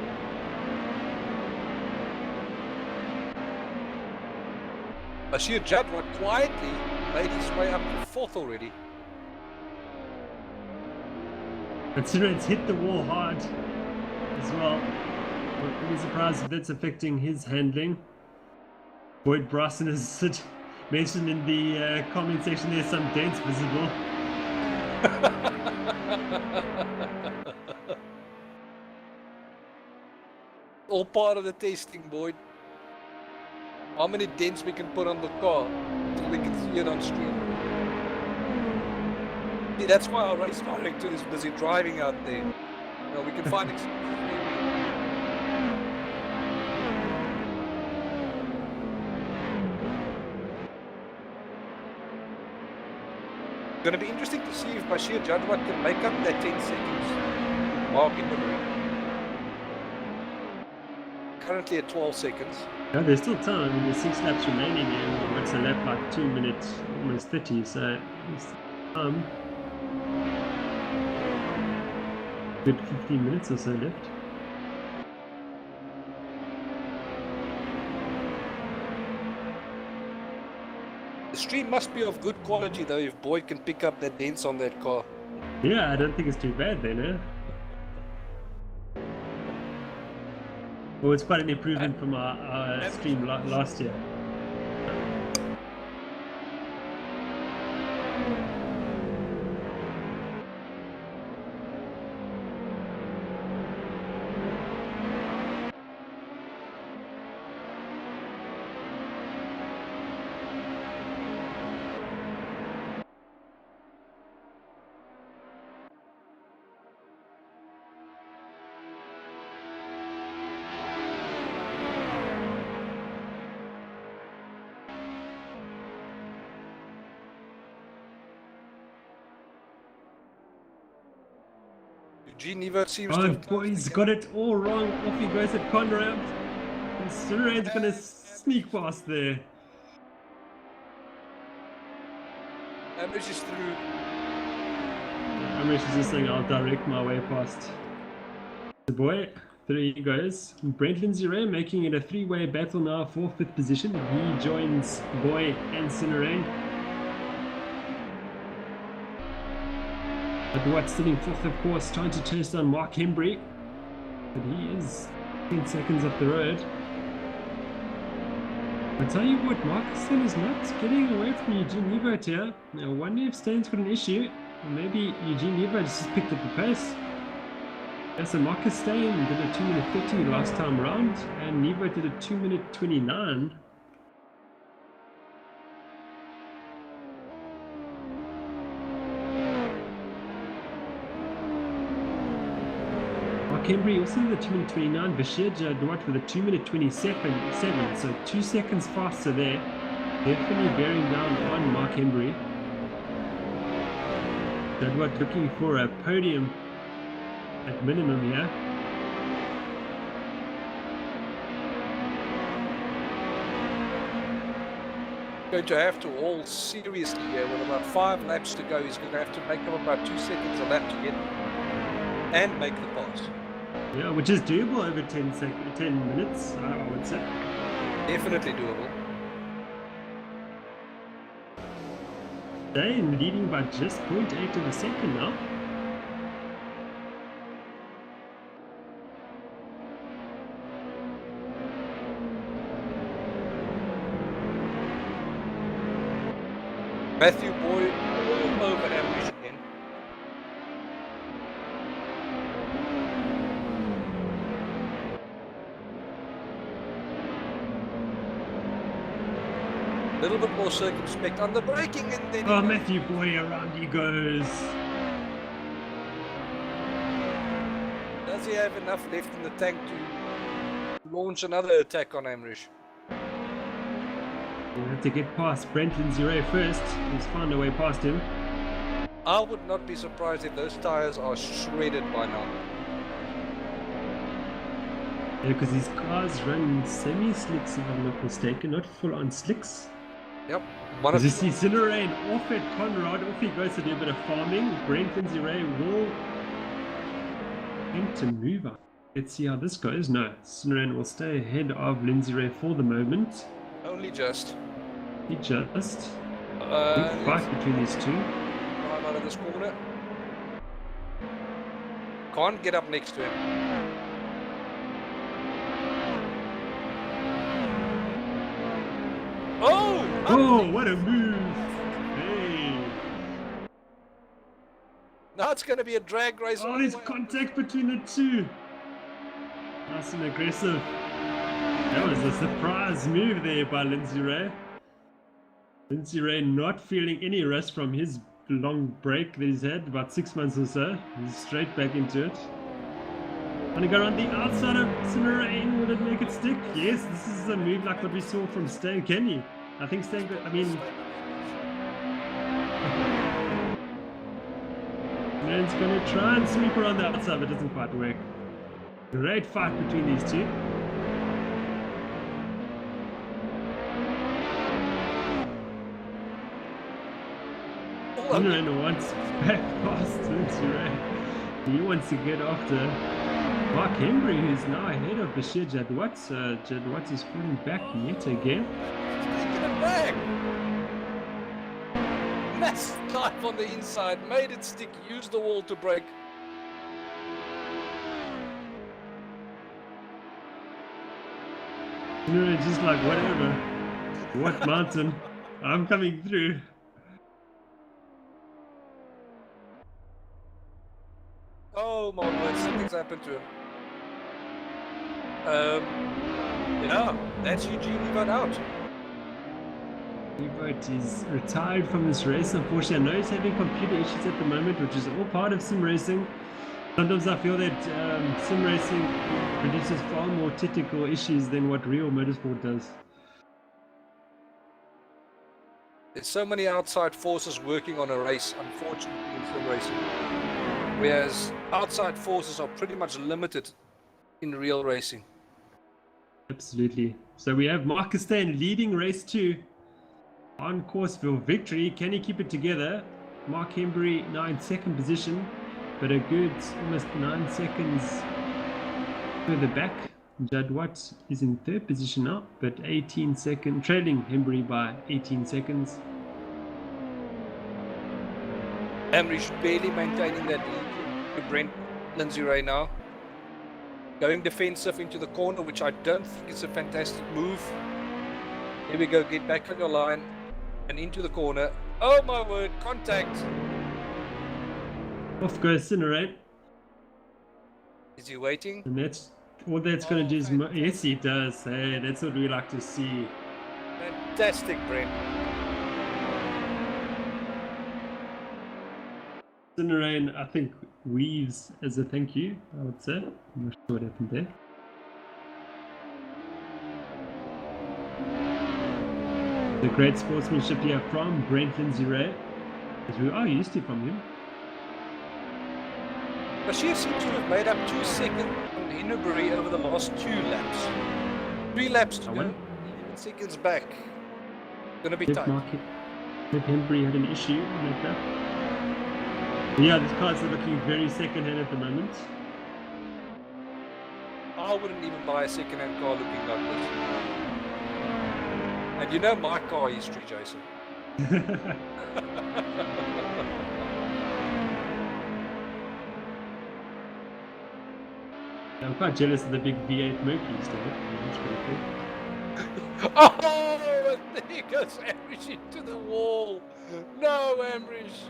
Bashir Jadwa quietly made his way up to 4th already. Considering it's hit the wall hard as well. Wouldn't be surprised if that's affecting his handling. Boyd Brosnan has mentioned in the comment section there's some dents visible. All part of the testing, Boyd. How many dents we can put on the car until we can see it on stream. See, that's why our race director is busy driving out there. You know, we can find excuses. It's going to be interesting to see if Bashir Jadwa can make up that 10 seconds mark in the ring. Currently at 12 seconds. Yeah, there's still time. I mean, there's 6 laps remaining, and it's a lap like 2 minutes, almost 30. So there's time. Good 15 minutes or so left. The stream must be of good quality though if Boyd can pick up the dents on that car. Yeah, I don't think it's too bad then, eh? Well, it's quite an improvement from our stream last year. Eugene Newberg seems Oh to have boy, he's got it all wrong. Off he goes at Conrad. And Sunderland's going to sneak past there. Ambush is through. Amish is just saying, I'll direct my way past the boy. There he goes. Brent Lindsay Ray making it a 3-way battle now for 5th position. He joins Boy and Cinerain. But Watt sitting 4th, of course, trying to chase down Mark Hembry. But he is 10 seconds off the road. I tell you what, Marcus Steyn is not getting away from Eugene Newberg here. Now, I wonder if Steyn's got an issue. Or maybe Eugene Newberg just picked up the pace. Yeah, so Marcus Steyn did a 2:30 last time round, and Newberg did a 2:29. Hembry also did a 2:29. Bashir Jadwat with a 2:27, so 2 seconds faster there. Definitely bearing down on Mark Hembry. Jadwat looking for a podium at minimum here. Going to have to all seriously here with about 5 laps to go. He's going to have to make up about 2 seconds a lap to get and make the pass. Yeah, which is doable over 10 minutes, I would say. Definitely doable. Steyn leading by just 0.8 of a second now. Matthew Boyd all over Ambush again. A little bit more circumspect on the braking, and then Oh, Matthew Boy, around he goes. does he have enough left in the tank to launch another attack on Amrish? We'll have to get past Brent Lindsay Ray first. He's found a way past him. I would not be surprised if those tires are shredded by now. Yeah, because these cars run semi-slicks, if I'm not mistaken, not full-on slicks. Yep. One As of you see, Cinerain off at Conrad, off he goes to do a bit of farming. Brent Lindsay Ray will aim to move up. Let's see how this goes. No, Cinerain will stay ahead of Lindsay Ray for the moment. only just. He just big Let's fight between these two. drive out of this corner. Can't get up next to him. Oh! Oh, what a move! Hey! Now it's going to be a drag race. Oh, all there's the way up. contact between the two. Nice and aggressive. That was a surprise move there by Lindsay Ray. Lindsay Ray not feeling any rest from his long break that he's had, about 6 months or so. He's straight back into it. Want to go around the outside of Cinerain. Will it make it stick? Yes, this is a move like what we saw from Stan Kenny. I think Stan, I mean, Cinerain's going to try and sweep around the outside, but it doesn't quite work. Great fight between these two. Cinerain wants back past Lindsay Ray. He wants to get after Mark Hembry, who's now ahead of Bashir Jadwat. Jadwat is falling back yet again. Taking it back. Massive knife on the inside, made it stick, used the wall to break. Cinerain just like, whatever. What mountain? I'm coming through. Oh my word, something's happened to him. Yeah, that's Eugene got out. Vogt is retired from this race. Unfortunately, I know he's having computer issues at the moment, which is all part of sim racing. Sometimes I feel that sim racing produces far more technical issues than what real motorsport does. There's so many outside forces working on a race, unfortunately, in sim racing. Whereas outside forces are pretty much limited in real racing. Absolutely. So we have Marcus Stain leading race 2 on course for victory. Can he keep it together? Mark Hembry now in second position, but a good almost 9 seconds further back. Jadwat is in third position now, but 18 seconds, trailing Hembry by 18 seconds. Amrish barely maintaining that lead to Brent Lindsay Ray now. Going defensive into the corner, which I don't think is a fantastic move. Here we go, get back on your line and into the corner. Oh my word, contact. Off goes Cinerain. Is he waiting? And that's all that's going to do is... Yes, he does. Hey, that's what we like to see. Fantastic, Brent. Cinerain, I think, weaves as a thank you, I would say. I'm not sure what happened there. The great sportsmanship here from Brent Lindsay Ray, as we are used to from him. Bashir seems to have made up 2 seconds on Hindenburg over the last 2 laps. 3 laps to go. 11 seconds back. Gonna be tight. If Hembry had an issue on that lap. Yeah, this car's looking very second-hand at the moment. I wouldn't even buy a second-hand car looking like this. And you know my car history, Jason. I'm quite jealous of the big V8 Merc you used to have. That's pretty cool. Oh, and there goes Amrish into the wall. No, Amrish.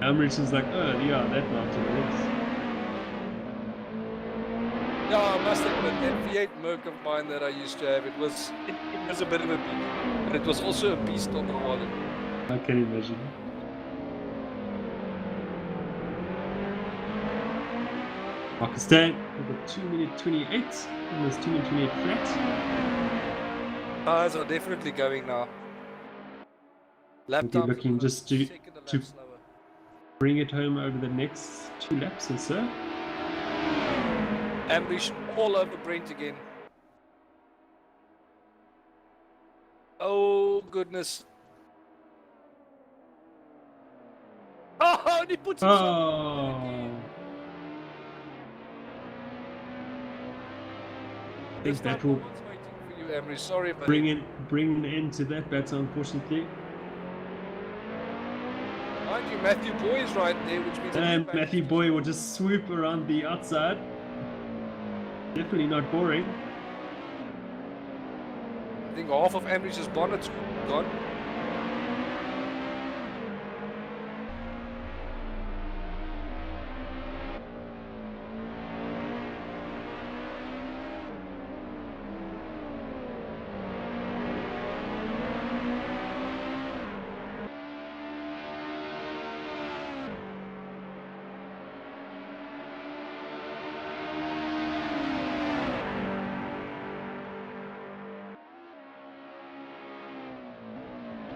Amrish is like, oh yeah, that mountain works. No, I must admit, that V8 Merc of mine that I used to have, it was a bit of a beast. But it was also a beast on the wallet. I can imagine. Marcus Stain with a 2:28, almost 2:28 flat. Tires are definitely going now. Lap We'll be time looking just to slower. bring it home over the next 2 laps or so. Amrish all over Brent again. Oh, goodness. Oh, and he puts himself Oh, I this think time that will no one's waiting for you, Emery. Sorry, buddy. bring an end to that battle, unfortunately. Mind you, Matthew Boy is right there, which means that And he Matthew Boy will just swoop around the outside. Definitely not boring. I think half of Emery's bonnet's gone.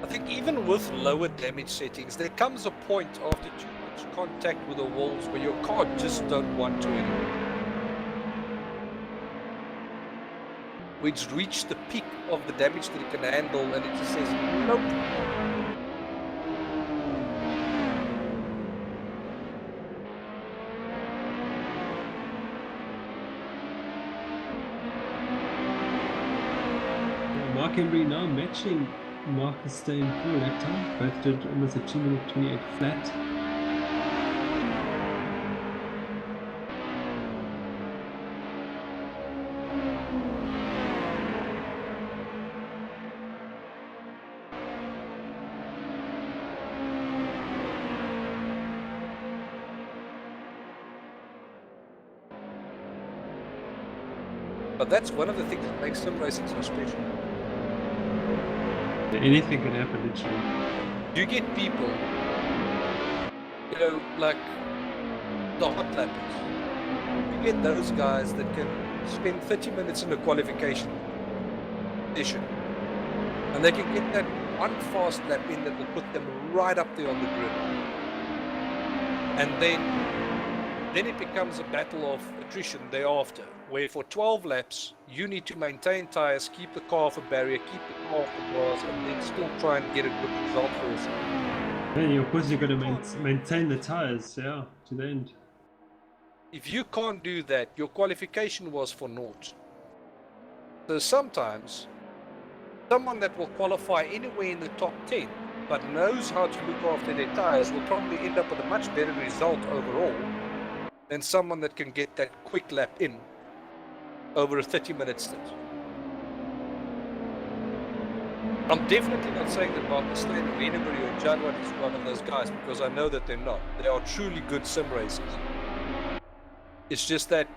I think even with lower damage settings, there comes a point after too much contact with the walls where your car just don't want to anymore. It's reached the peak of the damage that it can handle and it just says, nope. Mark Embry now matching Marcus staying for that time. Both did almost a 2-minute 28 flat. But that's one of the things that makes sim racing so special. Anything can happen, literally. You get people, you know, like the hot lappers. You get those guys that can spend 30 minutes in a qualification session, and they can get that one fast lap in that will put them right up there on the grid. And then it becomes a battle of attrition thereafter, where for 12 laps, you need to maintain tires, keep the car off a barrier, keep the car off the grass, and then still try and get a good result for yourself. Yeah, of course, you've got to maintain the tires, yeah, to the end. If you can't do that, your qualification was for naught. So sometimes, someone that will qualify anywhere in the top 10, but knows how to look after their tires, will probably end up with a much better result overall than someone that can get that quick lap in over a 30-minute stint. I'm definitely not saying that Marcus Stein or anybody or Jaguar is one of those guys, because I know that they're not. They are truly good sim racers. It's just that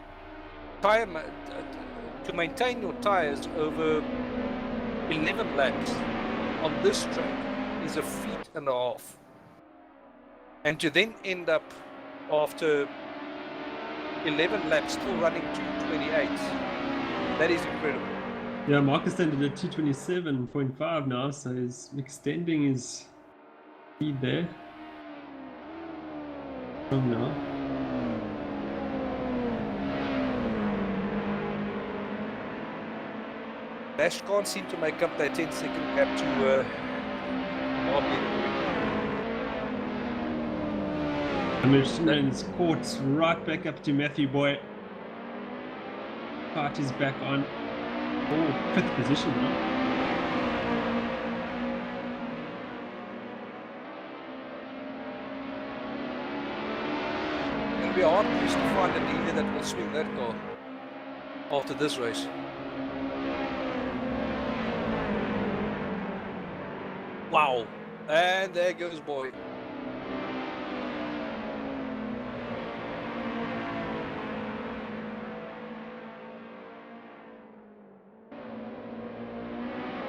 to maintain your tires over 11 laps on this track is a feat and a half. And to then end up after 11 laps still running 228, that is incredible. Yeah, Marcus standard at 227.5 now, so he's extending his speed there. Strong now. Nash can't seem to make up that 10-second gap to Martin. Hamilton's caught right back up to Matthew Boy. Part is back on. Oh, 5th position now. It'll be hard to find a dealer that will swing that car after this race. Wow, and there goes Boy.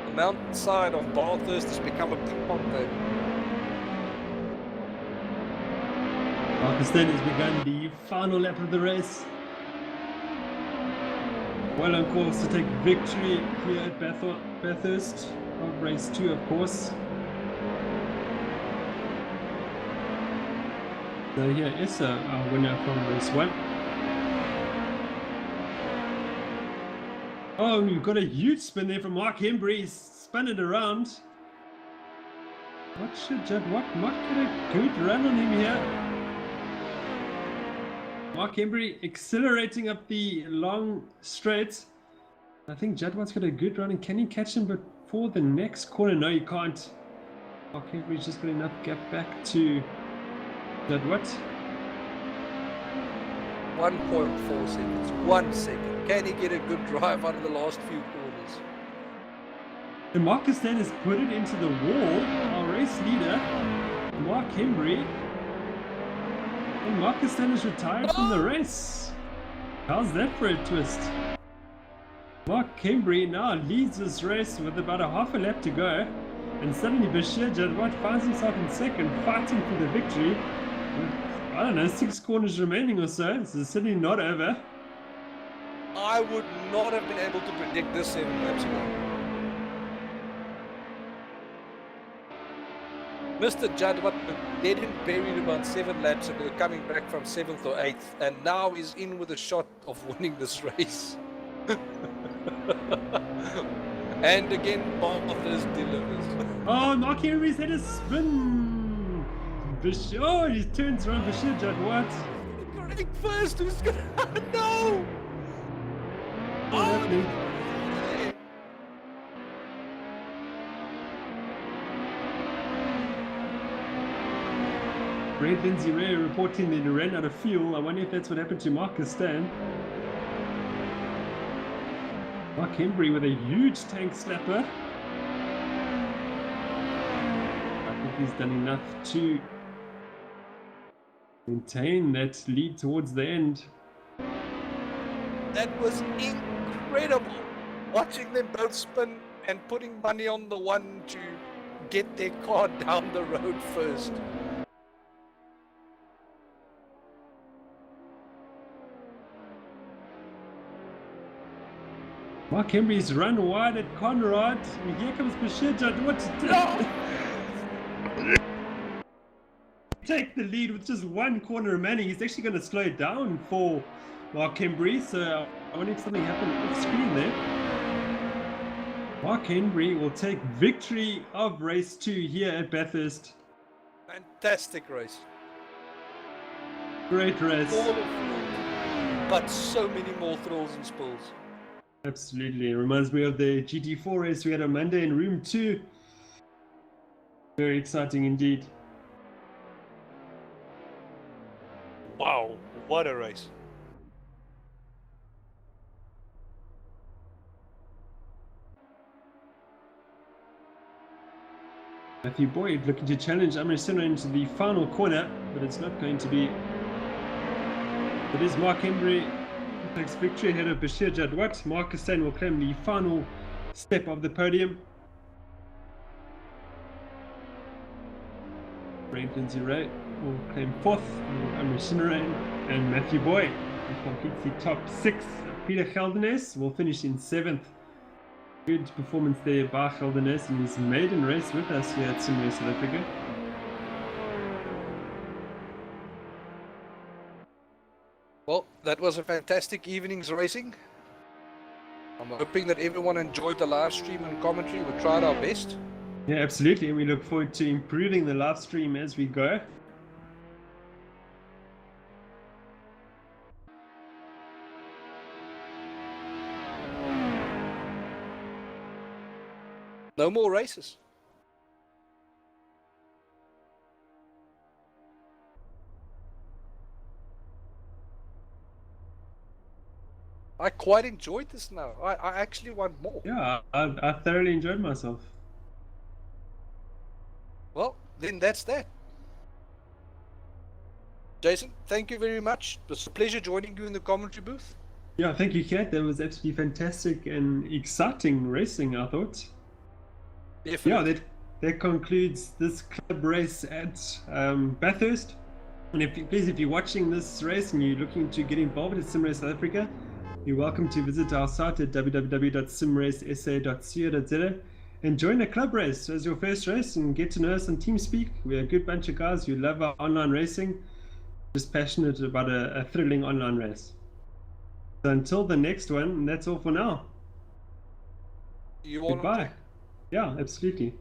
The mountainside of Bathurst has become a big pond. Marcus then has begun the final lap of the race. Well on course to take victory here at Bathurst of race 2, of course. So here is our winner from race 1. Oh, we've got a huge spin there from Mark Hembry. He's spun it around. What should Judd Watt might get a good run on him here? Mark Hembry accelerating up the long straight. I think Judd Watt's got a good run, and can he catch him before the next corner? No, he can't. Mark Hembry's just got enough gap back to Judd Watt. 1.4 seconds. 1 second. Can he get a good drive out of the last few corners? And Marcus Stan has put it into the wall. Our race leader, Mark Hembry. And Marcus Stan is retired from the race. How's that for a twist? Mark Hembry now leads this race with about a half a lap to go. And suddenly Bashir Jadwat finds himself in second, fighting for the victory. With, I don't know, 6 corners remaining or so. This is certainly not over. I would not have been able to predict this 7 laps ago. Mr. Jadwat dead and buried about 7 laps ago, coming back from 7th or 8th, and now he's in with a shot of winning this race. And again, Bathurst delivers. Oh, Mark Henry's had a spin. Oh, he turns around Bashir Jadwat. Great first, who's gonna... No! What's happening? Red Lindsay Ray reporting that he ran out of fuel. I wonder if that's what happened to Marcus Stan. Mark Hembry with a huge tank slapper. I think he's done enough to maintain that lead towards the end. That was incredible. Watching them both spin and putting money on the one to get their car down the road first. Mark Hembry's run wide at Conrad. And here comes Bashir Jadwat to take the lead with just 1 corner remaining. He's actually going to slow it down for Mark Hembry. So I wonder if something happened off screen there. Mark Hembry will take victory of race 2 here at Bathurst. Fantastic race. Great race. All of them, but so many more thrills and spills. Absolutely. It reminds me of the GT4 race we had on Monday in room 2. Very exciting indeed. Wow, what a race. Matthew Boyd looking to challenge Amr Sinner into the final corner, but it's not going to be. It is Mark Hembry takes victory ahead of Bashir Jadwat. Marcus Stan will claim the final step of the podium. Red Lindsay Ray will claim 4th, Amr Sinner and Matthew Boyd completes the top 6. Peter Geldenes will finish in 7th. Good performance there by Geldenes in his maiden race with us here at Sim Race South Africa. Well, that was a fantastic evening's racing. I'm hoping that everyone enjoyed the live stream and commentary. We tried our best. Yeah, absolutely. And we look forward to improving the live stream as we go. No more races. I quite enjoyed this now. I actually want more. Yeah, I thoroughly enjoyed myself. Well, then that's that. Jason, thank you very much. It was a pleasure joining you in the commentary booth. Yeah, thank you, Kat. That was absolutely fantastic and exciting racing, I thought. Definitely. Yeah, that concludes this club race at Bathurst. And if you're watching this race and you're looking to get involved at Sim Race South Africa, you're welcome to visit our site at www.simracesa.co.za and join a club race as your first race and get to know us on TeamSpeak. We're a good bunch of guys who love our online racing, just passionate about a thrilling online race. So until the next one, that's all for now. You want Goodbye. Yeah, absolutely.